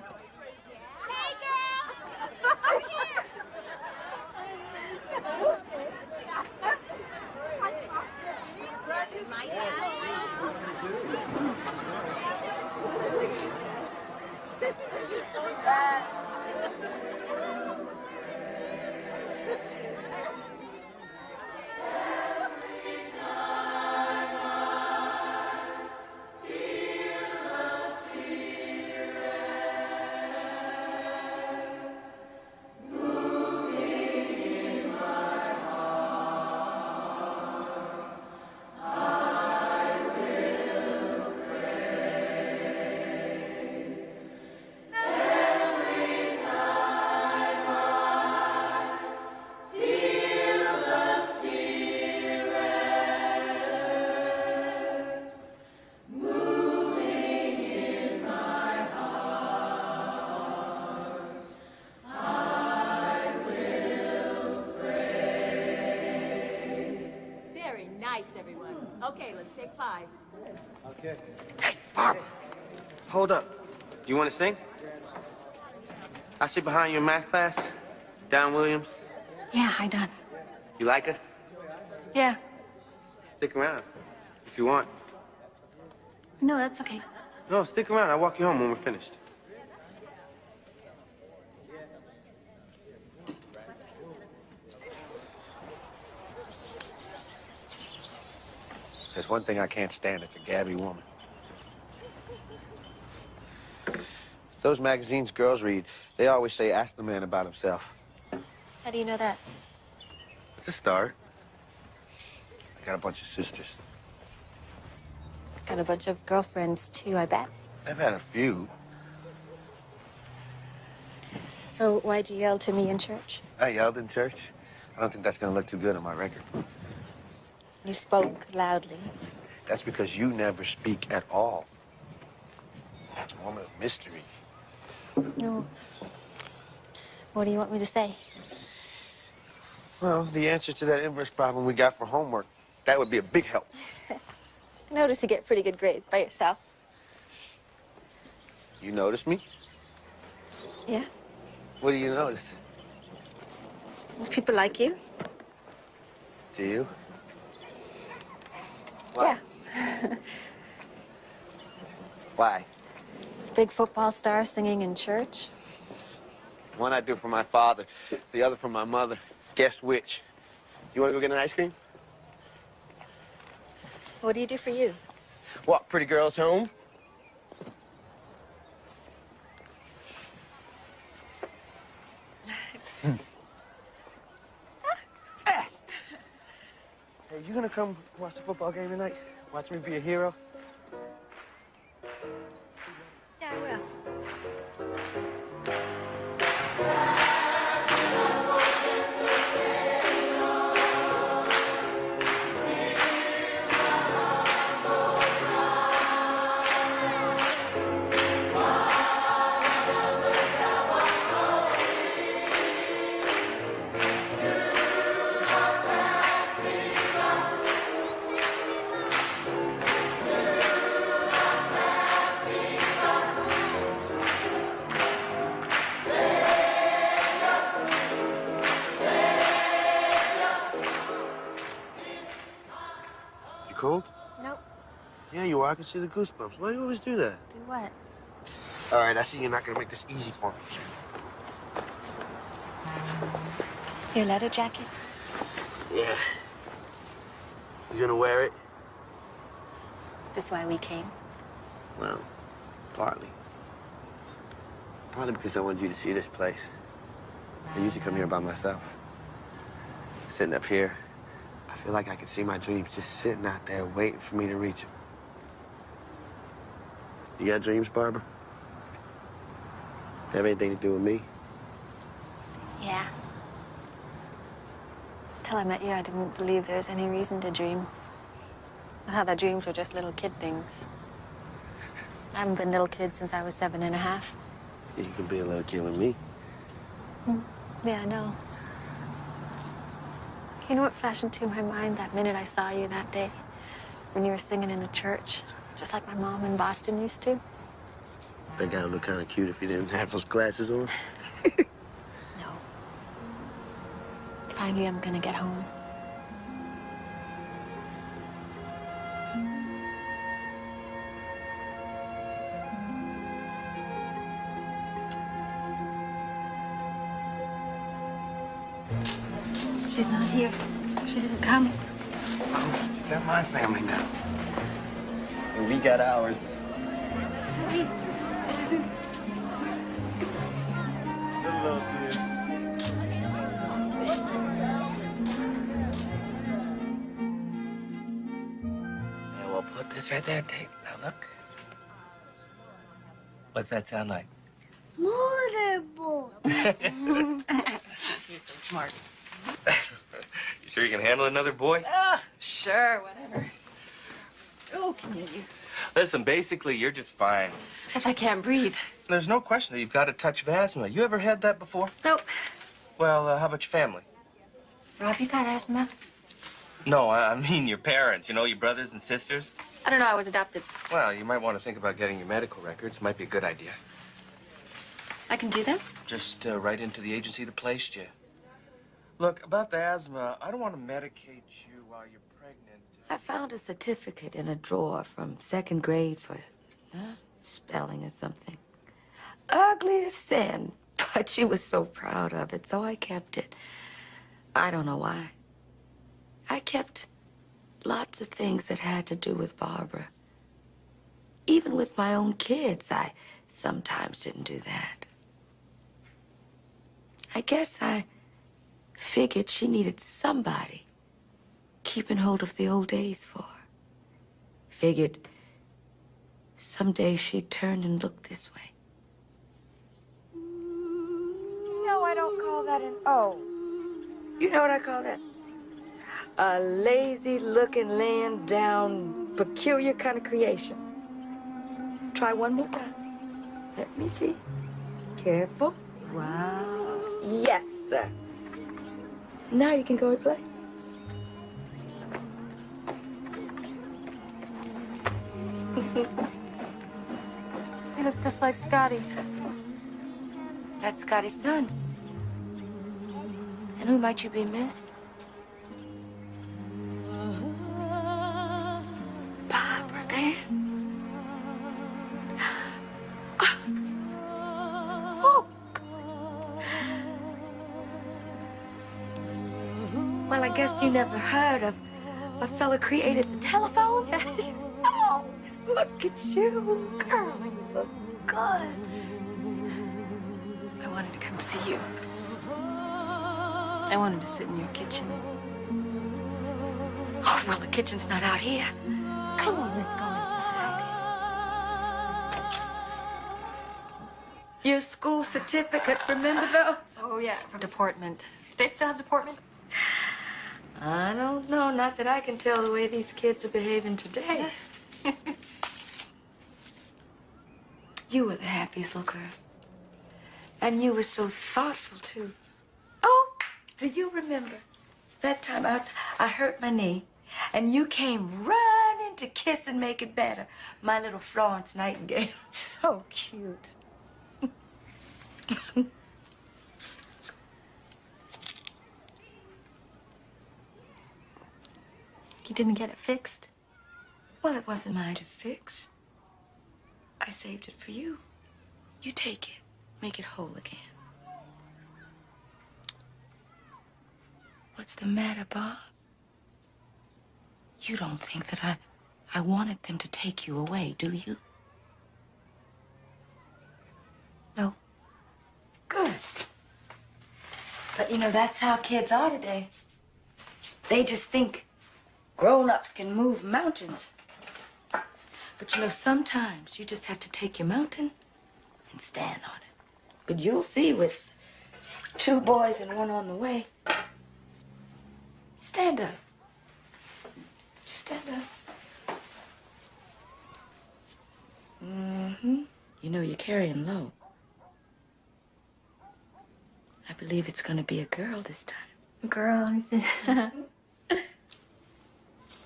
S15: Okay, let's take 5.
S7: Okay. Hey, Barb! Hold up. You want to sing? I sit behind you in math class. Don Williams.
S14: Yeah, hi, Don.
S7: You like us?
S14: Yeah.
S7: Stick around, if you want.
S14: No, that's okay.
S7: No, stick around. I'll walk you home when we're finished. There's one thing I can't stand. It's a gabby woman. Those magazines girls read, they always say, ask the man about himself.
S2: How do you know that?
S7: It's a start. I got a bunch of sisters.
S2: Got a bunch of girlfriends, too, I bet.
S7: I've had a few.
S2: So why'd you yell to me in church?
S7: I yelled in church. I don't think that's gonna look too good on my record.
S2: You spoke loudly.
S7: That's because you never speak at all. A woman of mystery.
S2: No. What do you want me to say?
S7: Well, the answer to that inverse problem we got for homework, that would be a big help.
S2: I notice you get pretty good grades by yourself.
S7: You notice me?
S2: Yeah.
S7: What do you notice?
S2: People like you.
S7: Do you?
S2: Why? Yeah.
S7: Why?
S2: Big football star singing in church.
S7: One I do for my father, the other for my mother. Guess which? You want to go get an ice cream?
S2: What do you do for you?
S7: Walk pretty girls home. Hey, you gonna come watch the football game tonight? Watch me be a hero?
S2: Yeah, I will.
S16: cold?
S5: Nope.
S16: Yeah, you are. I can see the goosebumps. Why do you always do that?
S5: Do what?
S16: All right, I see you're not gonna make this easy for me.
S6: Your leather jacket?
S16: Yeah. You gonna wear it?
S6: This why we came?
S16: Well, partly. Partly because I wanted you to see this place. I usually come here by myself. Sitting up here, I feel like I can see my dreams just sitting out there waiting for me to reach them. You got dreams, Barbara? Have anything to do with me?
S14: Yeah. Till I met you, I didn't believe there was any reason to dream. I thought that dreams were just little kid things. I haven't been a little kid since I was 7.5.
S16: You can be a little kid with me.
S14: Yeah, I know. You know what flashed into my mind that minute I saw you that day? When you were singing in the church, just like my mom in Boston used to.
S16: That guy would look kind of cute if he didn't have those glasses on.
S14: No. Finally, I'm gonna get home. She's not here. She didn't come.
S16: You got my family now. And we got ours. Hello, dear.
S7: Yeah, well, put this right there, Tate. Now look. What's that sound like?
S5: Motorboat.
S14: You're so smart.
S7: You sure you can handle another boy?
S14: Oh, sure, whatever. Oh, can you?
S7: Listen, basically, you're just fine.
S14: Except I can't breathe.
S7: There's no question that you've got a touch of asthma. You ever had that before?
S14: Nope.
S7: Well, how about your family?
S14: Rob, you got asthma?
S7: No, I mean your parents, you know, your brothers and sisters.
S14: I don't know, I was adopted.
S7: Well, you might want to think about getting your medical records. Might be a good idea.
S14: I can do that?
S7: Just write into the agency that placed you. Look, about the asthma, I don't want to medicate you while you're pregnant.
S9: I found a certificate in a drawer from 2nd grade for spelling or something. Ugly as sin, but she was so proud of it, so I kept it. I don't know why. I kept lots of things that had to do with Barbara. Even with my own kids, I sometimes didn't do that. I guess I figured she needed somebody keeping hold of the old days for her. Figured someday she'd turn and look this way.
S3: No, I don't call that an O.
S9: You know what I call that? A lazy-looking, laying down, peculiar kind of creation. Try one more time. Let me see. Careful.
S3: Wow.
S9: Yes, sir. Now you can go and play.
S14: He looks just like Scotty.
S9: That's Scotty's son. And who might you be, miss? Barbara Ann. Oh. Well, I guess you never heard of a fella created the telephone? Oh, look at you, girl. You look good.
S14: I wanted to come see you. I wanted to sit in your kitchen.
S9: Oh, well, the kitchen's not out here.
S14: Come on, let's go inside.
S9: Your school certificates, remember those?
S14: Oh, yeah, for deportment. They still have deportment?
S9: I don't know. Not that I can tell the way these kids are behaving today. You were the happiest little girl. And you were so thoughtful, too. Oh, do you remember that time I hurt my knee, and you came running to kiss and make it better? My little Florence Nightingale. So cute.
S14: You didn't get it fixed?
S3: Well, it wasn't mine to fix. I saved it for you. You take it. Make it whole again. What's the matter, Bob? You don't think that I wanted them to take you away, do you? No. Good. But you know, that's how kids are today. They just think grown-ups can move mountains. But you know, sometimes you just have to take your mountain and stand on it. But you'll see with 2 boys and 1 on the way. Stand up. Just stand up. Mm-hmm. You know, you're carrying low. I believe it's gonna be a girl this time.
S14: A girl?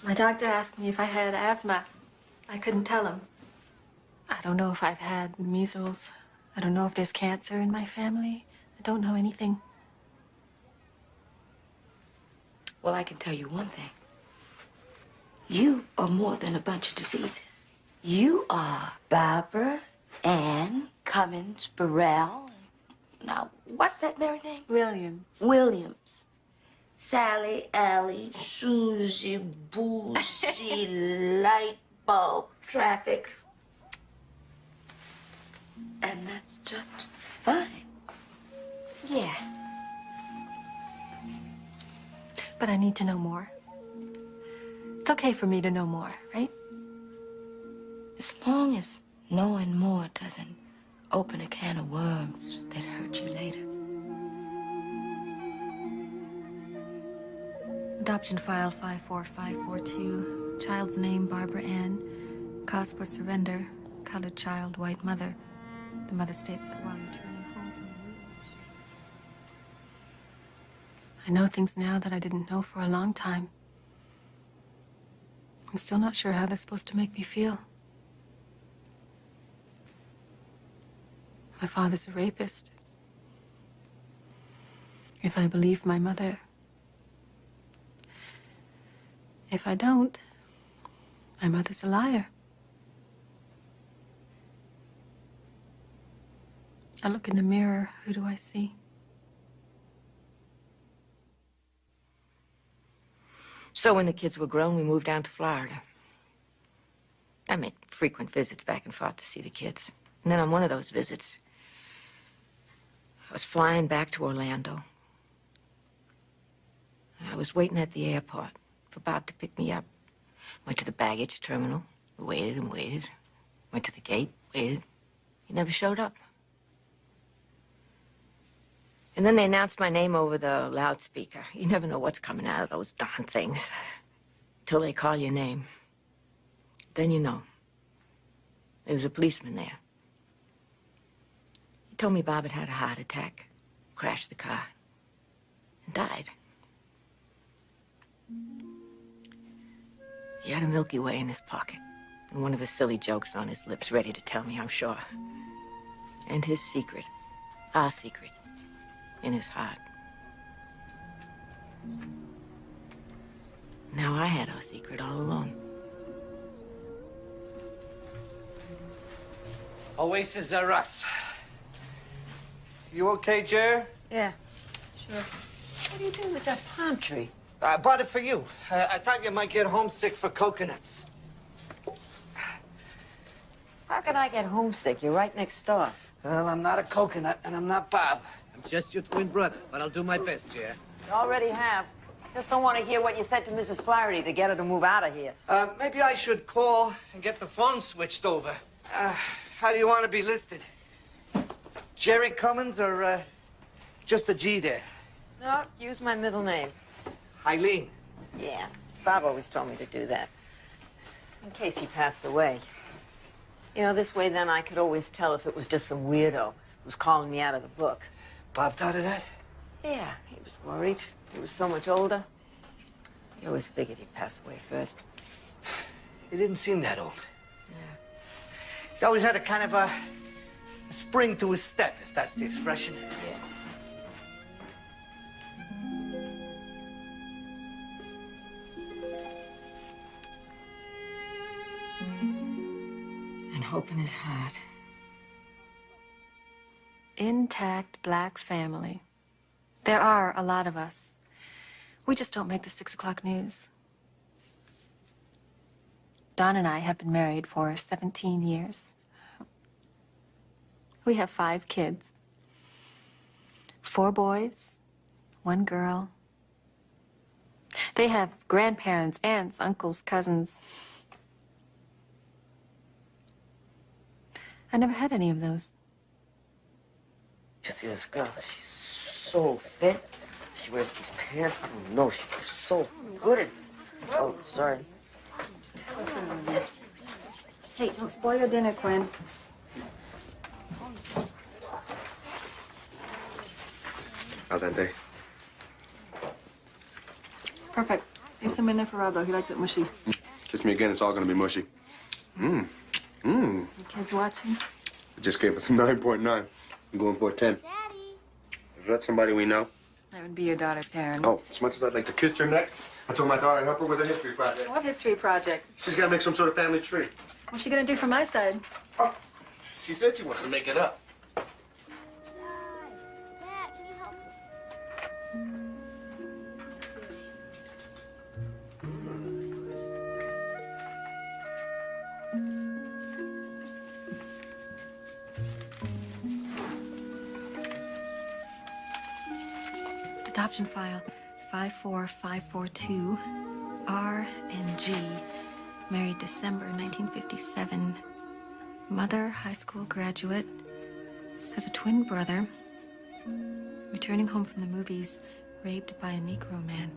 S14: My doctor asked me if I had asthma. I couldn't tell him. I don't know if I've had measles. I don't know if there's cancer in my family. I don't know anything.
S3: Well, I can tell you one thing. You are more than a bunch of diseases. You are Barbara Ann Cummins Burrell. Now, what's that married name?
S6: Williams.
S3: Williams. Sally, Allie, Susie, Boozy, light bulb, traffic. And that's just fine.
S14: Yeah. But I need to know more. It's okay for me to know more, right?
S3: As long as knowing more doesn't open a can of worms that hurt you later.
S14: Adoption file 54542. Child's name, Barbara Ann. Cause for surrender. Colored child, white mother. The mother states that while returning home from the woods, I know things now that I didn't know for a long time. I'm still not sure how they're supposed to make me feel. My father's a rapist. If I believe my mother. If I don't, my mother's a liar. I look in the mirror, who do I see?
S1: So when the kids were grown, we moved down to Florida. I made frequent visits back and forth to see the kids. And then on one of those visits, I was flying back to Orlando. I was waiting at the airport for Bob to pick me up. Went to the baggage terminal, waited and waited. Went to the gate, waited. He never showed up. And then they announced my name over the loudspeaker. You never know what's coming out of those darn things till they call your name. Then you know. There was a policeman there. He told me Bob had had a heart attack, crashed the car, and died. He had a Milky Way in his pocket, and one of his silly jokes on his lips, ready to tell me, I'm sure. And his secret, our secret, in his heart. Now I had our secret all along.
S16: Oasis are us. You okay, Jer?
S10: Yeah, sure. What are you doing with that palm tree?
S16: I bought it for you. I thought you might get homesick for coconuts.
S10: How can I get homesick? You're right next door.
S16: Well, I'm not a coconut, and I'm not Bob. I'm just your twin brother, but I'll do my best, Jer.
S10: You already have. Just don't want to hear what you said to Mrs. Flaherty to get her to move out of here.
S16: Maybe I should call and get the phone switched over. How do you want to be listed? Jerry Cummins or just a G there?
S10: No, use my middle name.
S16: Eileen.
S10: Yeah, Bob always told me to do that. In case he passed away. You know, this way then I could always tell if it was just some weirdo who was calling me out of the book.
S16: Bob thought of that?
S10: Yeah, he was worried. He was so much older. He always figured he'd pass away first.
S16: He didn't seem that old. He always had a kind of a spring to his step, if that's the expression.
S10: Yeah.
S1: hope in his heart.
S14: Intact black family. There are a lot of us. We just don't make the 6 o'clock news. Don and I have been married for 17 years. We have 5 kids. 4 boys, 1 girl. They have grandparents, aunts, uncles, cousins. I never had any of those.
S11: You see this girl? She's so fit. She wears these pants. I don't know. She looks so good at. Oh, sorry.
S14: Hey, don't spoil your dinner, Quinn.
S16: How's that day?
S14: Perfect. Need some in there for Rob, though. He likes it mushy.
S16: Kiss me again, it's all gonna be mushy. Mmm. Mmm.
S14: The kids watching?
S16: It just gave us a 9.9. I'm going for a 10.
S5: Daddy.
S16: Is that somebody we know?
S14: That would be your daughter, Taryn.
S16: Oh, as much as I'd like to kiss her neck, I told my daughter I'd help her with a history project.
S14: What history project?
S16: She's gotta make some sort of family tree.
S14: What's she gonna do from my side?
S16: Oh, she said she wants to make it up.
S5: Dad, can you help me?
S14: Adoption file 54542, R and G. Married December 1957. Mother, high school graduate. Has a twin brother. Returning home from the movies, raped by a Negro man.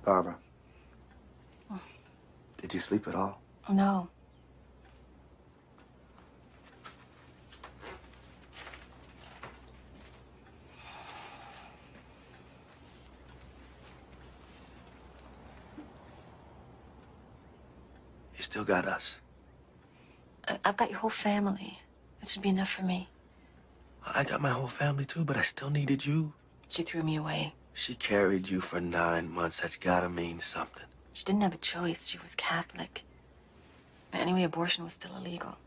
S16: Barbara. Did you sleep at all?
S14: No.
S16: You still got us.
S14: I've got your whole family. That should be enough for me.
S16: I got my whole family too, but I still needed you.
S14: She threw me away.
S16: She carried you for 9 months. That's gotta mean something.
S14: She didn't have a choice. She was Catholic. But anyway, abortion was still illegal.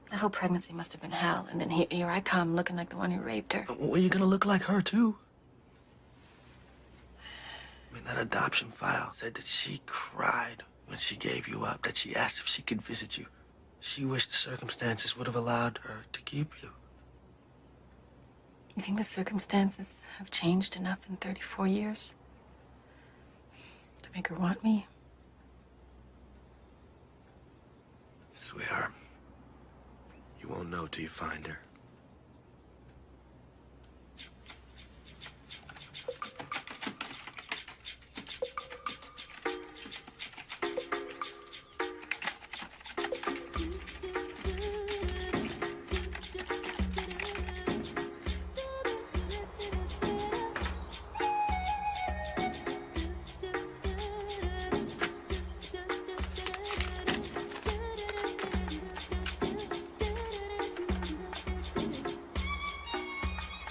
S14: That whole pregnancy must have been hell. And then here I come, looking like the one who raped her.
S16: Well, you're gonna look like her too. I mean, that adoption file said that she cried when she gave you up, that she asked if she could visit you. She wished the circumstances would have allowed her to keep you.
S14: You think the circumstances have changed enough in 34 years to make her want me?
S16: Sweetheart, you won't know till you find her.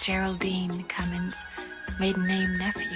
S14: Geraldine Cummins, maiden name nephew.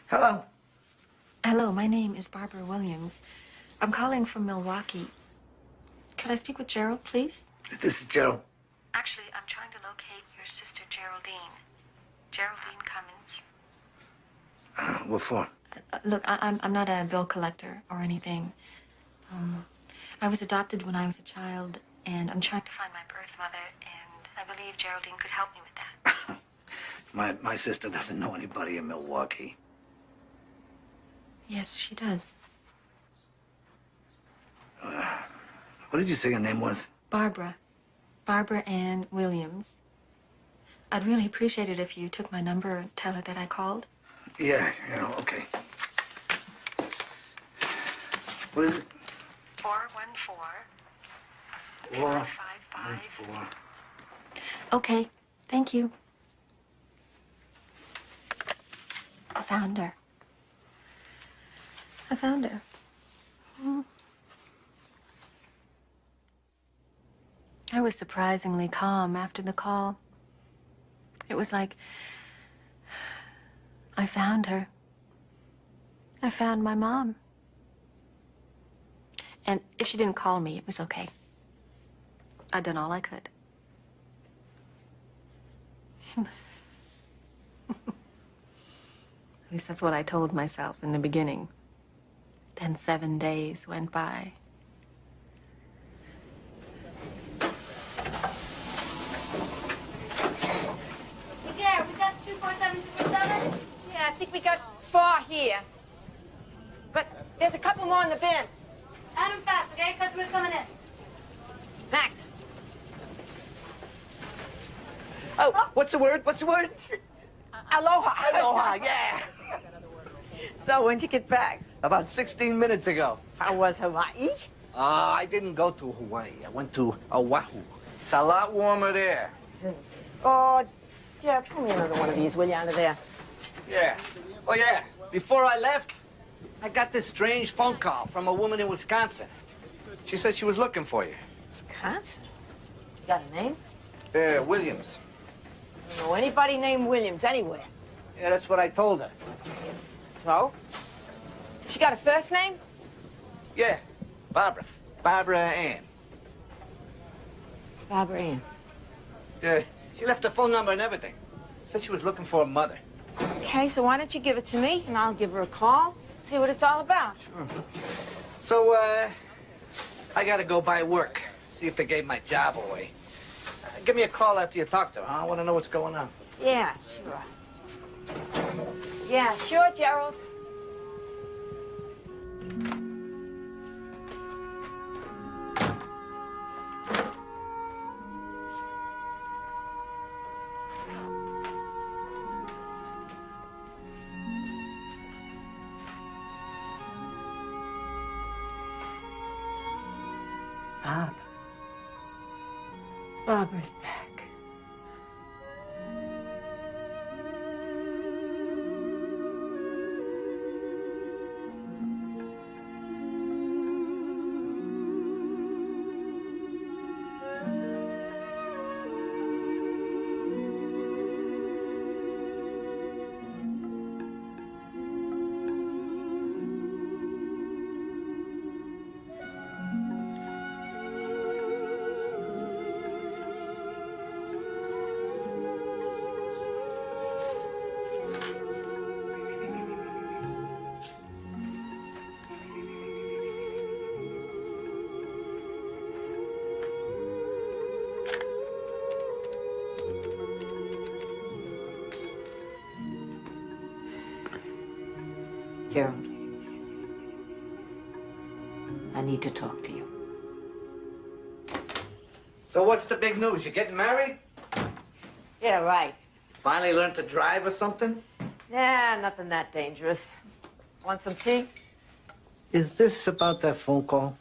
S10: Hello.
S14: Hello, my name is Barbara Williams. I'm calling from Milwaukee. Could I speak with Gerald, please?
S16: This is Joe.
S14: Actually, I'm trying to locate your sister, Geraldine. Geraldine Cummins.
S17: What for?
S14: Look, I'm not a bill collector or anything. I was adopted when I was a child, and I'm trying to find my birth mother, and I believe Geraldine could help me with that.
S17: My sister doesn't know anybody in Milwaukee.
S14: Yes, she does.
S17: What did you say your name was?
S14: Barbara. Barbara Ann Williams. I'd really appreciate it if you took my number and tell her that I called.
S17: Yeah, okay. What is it?
S14: 414.
S17: 414.
S14: Okay, thank you. I found her. I found her. I was surprisingly calm after the call. It was like I found her. I found my mom. And if she didn't call me, it was okay. I'd done all I could. At least that's what I told myself in the beginning. Then 7 days went by.
S18: Gary, we got 24727?
S10: Yeah, I think we got 4 here. But there's a couple more in the bin.
S18: Add them fast, okay? Customer's coming in.
S10: Max.
S17: Oh, what's the word? What's the word?
S10: Aloha.
S17: Aloha, yeah.
S10: So when'd you get back?
S17: About 16 minutes ago.
S10: How was Hawaii?
S17: I didn't go to Hawaii. I went to Oahu. It's a lot warmer there.
S10: Oh, Jeff, pull me another one of these, will you, out of there?
S17: Yeah. Oh, yeah. Before I left, I got this strange phone call from a woman in Wisconsin. She said she was looking for you.
S10: Wisconsin? You got a name?
S17: Williams.
S10: I don't know anybody named Williams anywhere.
S17: Yeah, that's what I told her.
S10: So? She got a first name?
S17: Yeah, Barbara. Barbara Ann.
S10: Barbara Ann.
S17: Yeah, she left her phone number and everything. Said she was looking for a mother.
S10: Okay, so why don't you give it to me, and I'll give her a call, see what it's all about.
S17: Sure. So, I gotta go by work, see if they gave my job away. Give me a call after you talk to her, huh? I want to know what's going on.
S10: Yeah, sure. Yeah, sure, Gerald.
S17: Bob.
S10: Barbara's back. Gerald, I need to talk to you.
S17: So what's the big news? You getting married?
S10: Yeah, right.
S17: Finally learned to drive or something?
S10: Yeah, nothing that dangerous. Want some tea?
S17: Is this about that phone call?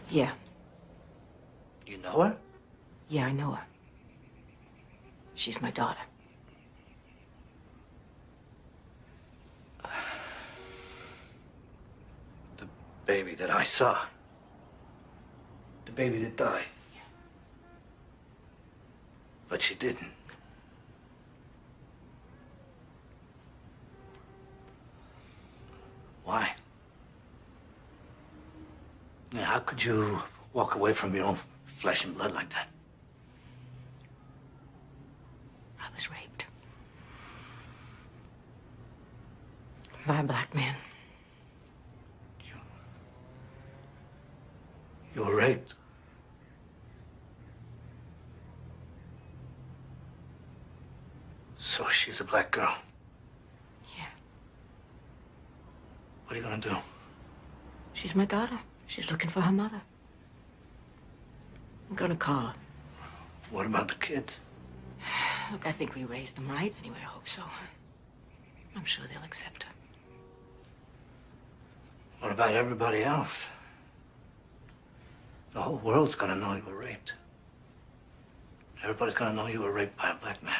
S1: Yeah.
S17: You know her?
S1: Yeah, I know her. She's my daughter.
S17: The baby that I saw. The baby that died. But she didn't. Why? Yeah, how could you walk away from your own flesh and blood like that?
S1: I was raped. By a black man.
S17: You were raped. So she's a black girl.
S1: Yeah.
S17: What are you gonna do?
S1: She's my daughter. She's looking for her mother. I'm gonna call her.
S17: What about the kids?
S1: Look, I think we raised them right. Anyway, I hope so. I'm sure they'll accept her.
S17: What about everybody else? The whole world's gonna know you were raped. Everybody's gonna know you were raped by a black man.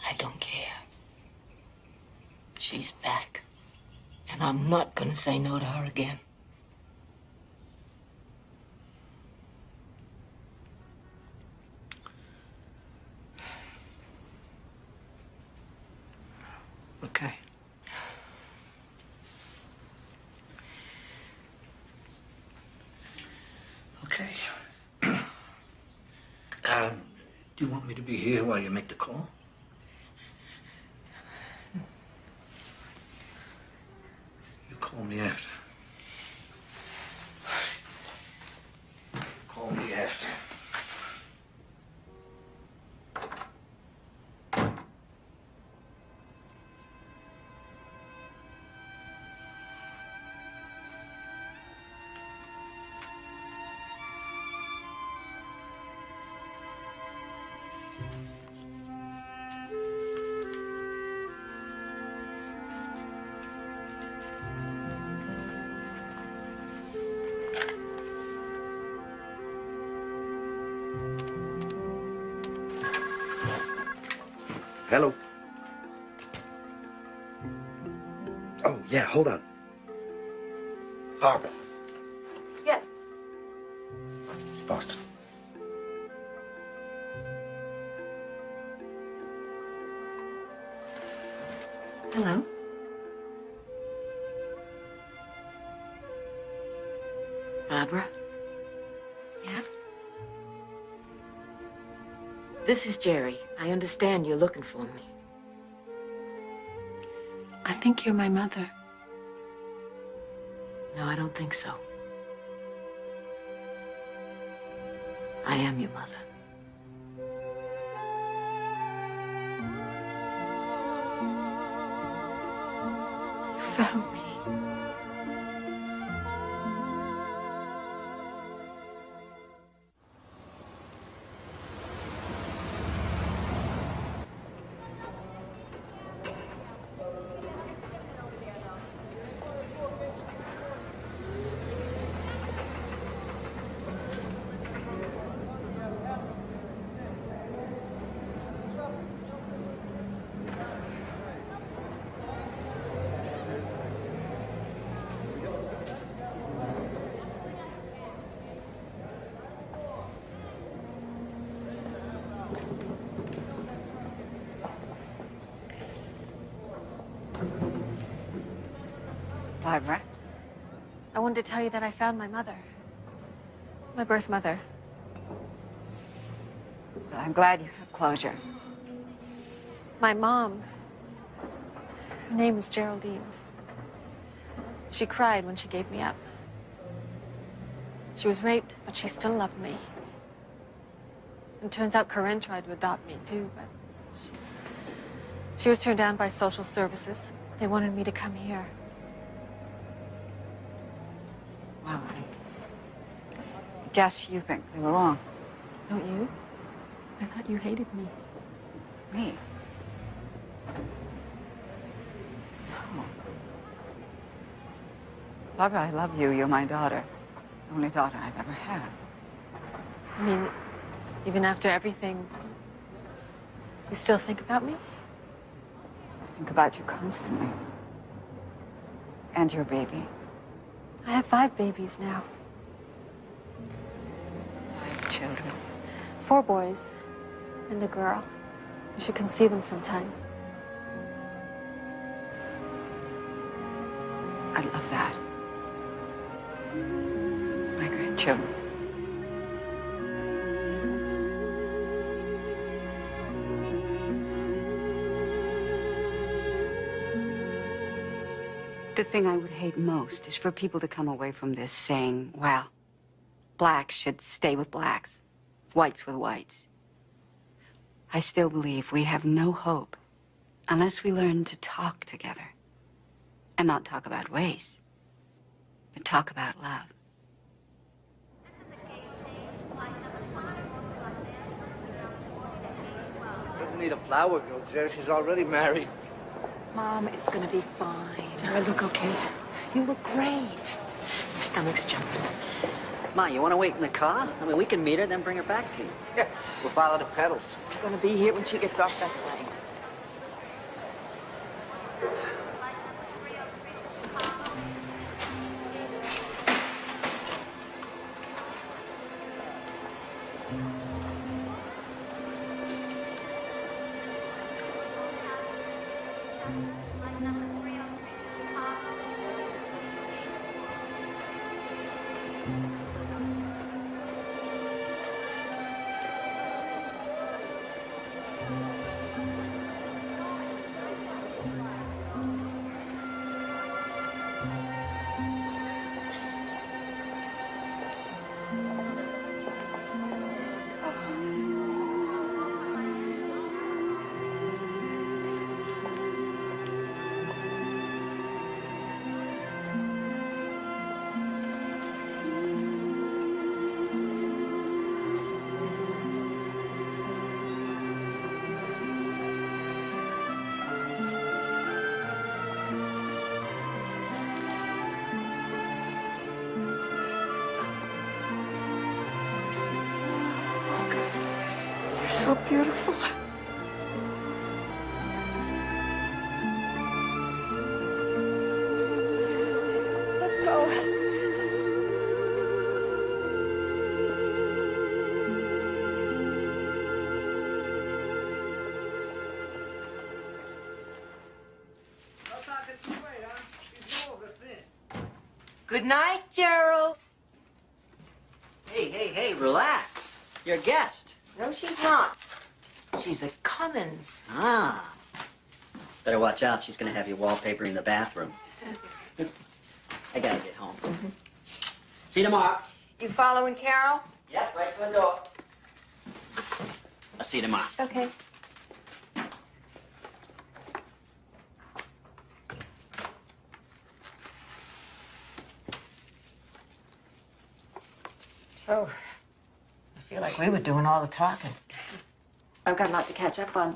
S1: I don't care. She's back. And I'm not gonna say no to her again.
S17: Okay. Okay. Do you want me to be here while you make the call? You call me after. Call me after.
S16: Hello. Oh, yeah, hold on. Barbara.
S14: Yeah.
S16: Boston.
S1: Hello? Barbara?
S14: Yeah?
S1: This is Jerry. I understand you're looking for me.
S14: I think you're my mother.
S1: No, I don't think so. I am your mother. You found me.
S14: Barbara? I wanted to tell you that I found my mother. My birth mother.
S6: But I'm glad you have closure.
S14: My mom. Her name is Geraldine. She cried when she gave me up. She was raped, but she still loved me. And turns out Corinne tried to adopt me too, but she was turned down by social services. They wanted me to come here.
S6: Well, I guess you think they were wrong.
S14: Don't you? I thought you hated me.
S6: Me? Oh. Barbara, I love you. You're my daughter. The only daughter I've ever had.
S14: I mean, even after everything, you still think about me?
S6: I think about you constantly. And your baby.
S14: I have 5 babies now.
S6: 5 children.
S14: 4 boys and a girl. You should come see them sometime.
S6: I love that. My grandchildren. The thing I would hate most is for people to come away from this saying, well, blacks should stay with blacks, whites with whites. I still believe we have no hope unless we learn to talk together. And not talk about race, but talk about love.
S17: Doesn't need a flower girl, Jerry. She's already married.
S10: Mom, it's gonna be fine. Do I look okay? You look great. My stomach's jumping.
S19: Ma, you want to wait in the car? I mean, we can meet her, then bring her back to you.
S17: Yeah, we'll follow the pedals.
S10: She's gonna be here when she gets off that plane. So beautiful. Let's go.
S1: Good night, Gerald.
S19: Hey, relax. You're a guest.
S1: No, she's not. She's a Cummins.
S19: Ah. Better watch out. She's going to have you wallpapering the bathroom. I got to get home. See you tomorrow.
S1: You following Carol?
S19: Yep, right to the door. I'll see you tomorrow.
S14: Okay.
S1: So, I feel like we were doing all the talking.
S14: I've got a lot to catch up on.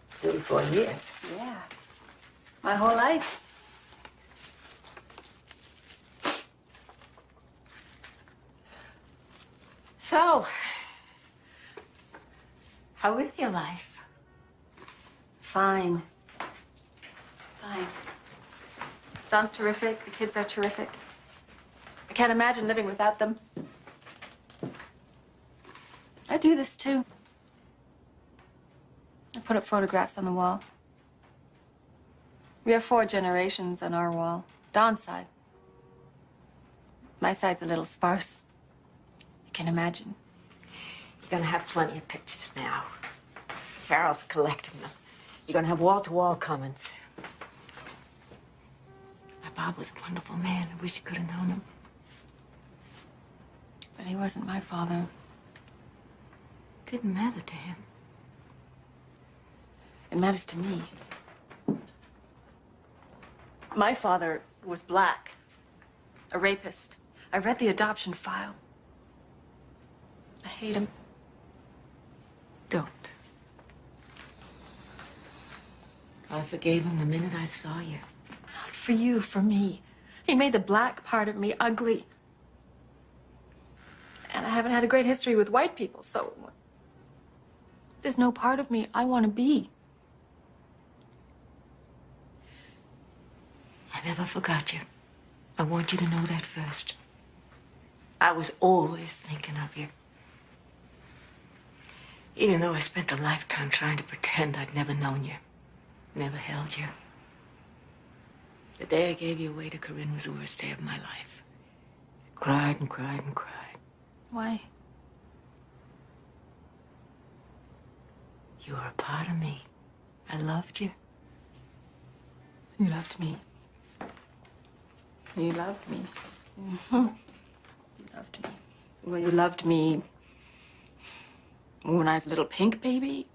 S1: 34 years.
S14: Yeah. My whole life.
S1: So, how is your life?
S14: Fine. Fine. Don's terrific. The kids are terrific. I can't imagine living without them. I do this too. I put up photographs on the wall. We have 4 generations on our wall. Don's side. My side's a little sparse. You can imagine.
S1: You're gonna have plenty of pictures now. Carol's collecting them. You're gonna have wall-to-wall Cummins. My Bob was a wonderful man. I wish you could have known him.
S14: But he wasn't my father.
S1: Didn't matter to him.
S14: It matters to me. My father was black, a rapist. I read the adoption file. I hate him.
S1: Don't. I forgave him the minute I saw you.
S14: Not for you, for me. He made the black part of me ugly. And I haven't had a great history with white people, so there's no part of me I want to be.
S1: I never forgot you. I want you to know that first. I was always thinking of you. Even though I spent a lifetime trying to pretend I'd never known you, never held you. The day I gave you away to Corinne was the worst day of my life. I cried and cried and cried.
S14: Why?
S1: You were a part of me. I loved you.
S14: You loved me. You loved me. You loved me. Well, you loved me when I was a little pink baby,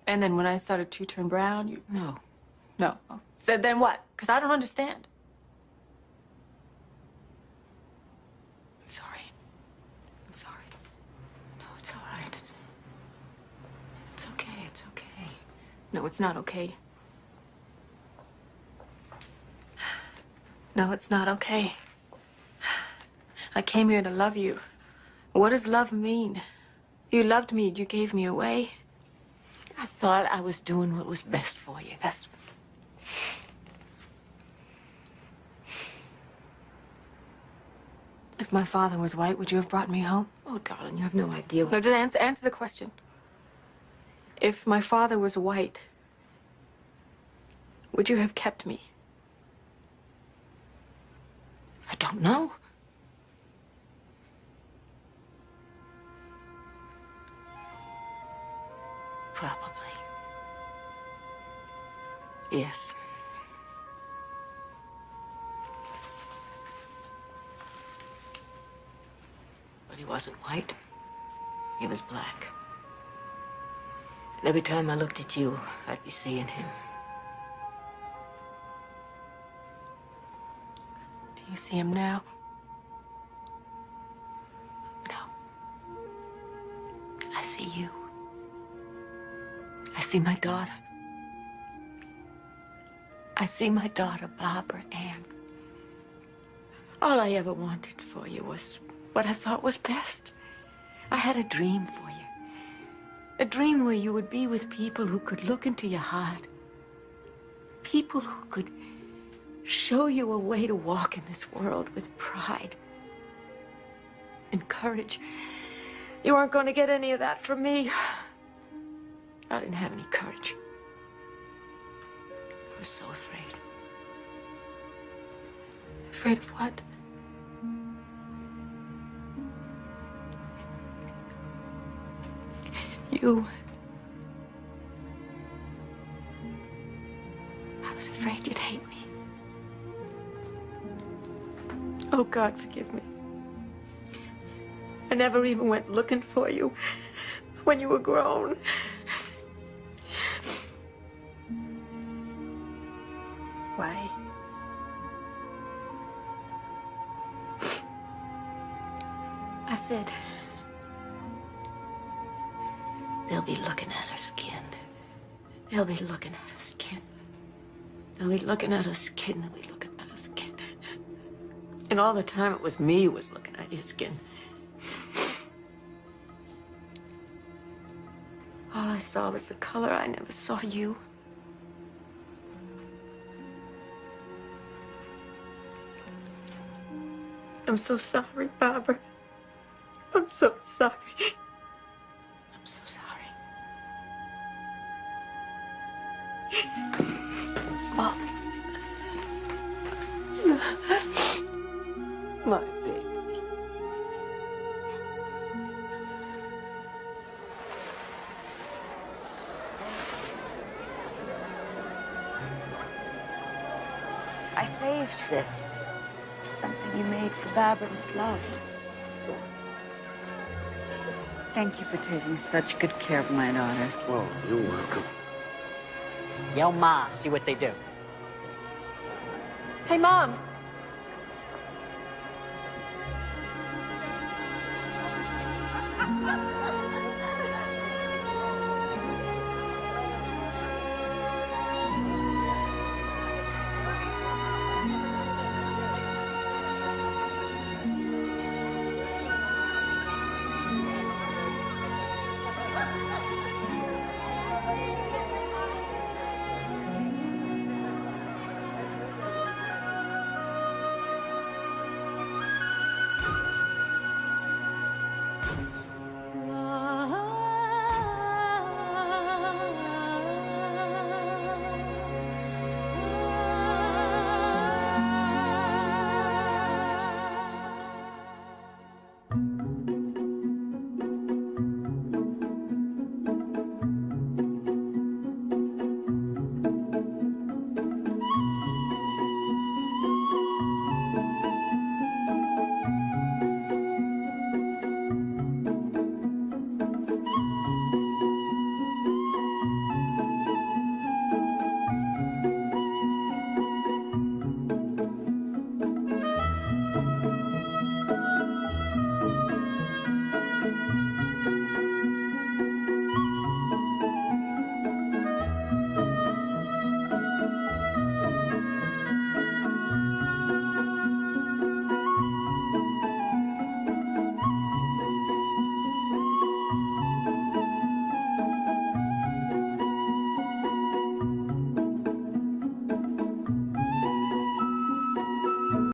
S14: and then when I started to turn brown, you...
S1: No.
S14: No. Oh. So then what? Because I don't understand. I'm sorry. I'm sorry.
S1: No, it's all right. It's okay. It's okay.
S14: No, it's not okay. No, it's not okay. I came here to love you. What does love mean? You loved me, you gave me away.
S1: I thought I was doing what was best for you.
S14: Best. If my father was white, would you have brought me home?
S1: Oh, darling, you have no idea.
S14: No, just answer the question. If my father was white, would you have kept me?
S1: I don't know. Probably. Yes. But he wasn't white. He was black. And every time I looked at you, I'd be seeing him.
S14: Do you see him now?
S1: No. I see you. I see my daughter. I see my daughter, Barbara Ann. All I ever wanted for you was what I thought was best. I had a dream for you. A dream where you would be with people who could look into your heart. People who could show you a way to walk in this world with pride and courage. You weren't going to get any of that from me. I didn't have any courage. I was so afraid.
S14: Afraid of what?
S1: You. I was afraid you'd hate me. Oh, God, forgive me. I never even went looking for you when you were grown. Why? I said, they'll be looking at her skin. They'll be looking at her skin. They'll be looking at her skin. They'll be looking at her skin. And all the time it was me who was looking at your skin. All I saw was the color. I never saw you. I'm so sorry, Barbara. I'm so sorry. I'm so sorry. Mom. My baby.
S3: I saved this. Something you made for Barbara with love.
S6: Thank you for taking such good care of my daughter.
S16: Oh, you're welcome.
S19: Yell Ma, see what they do.
S14: Hey, Mom.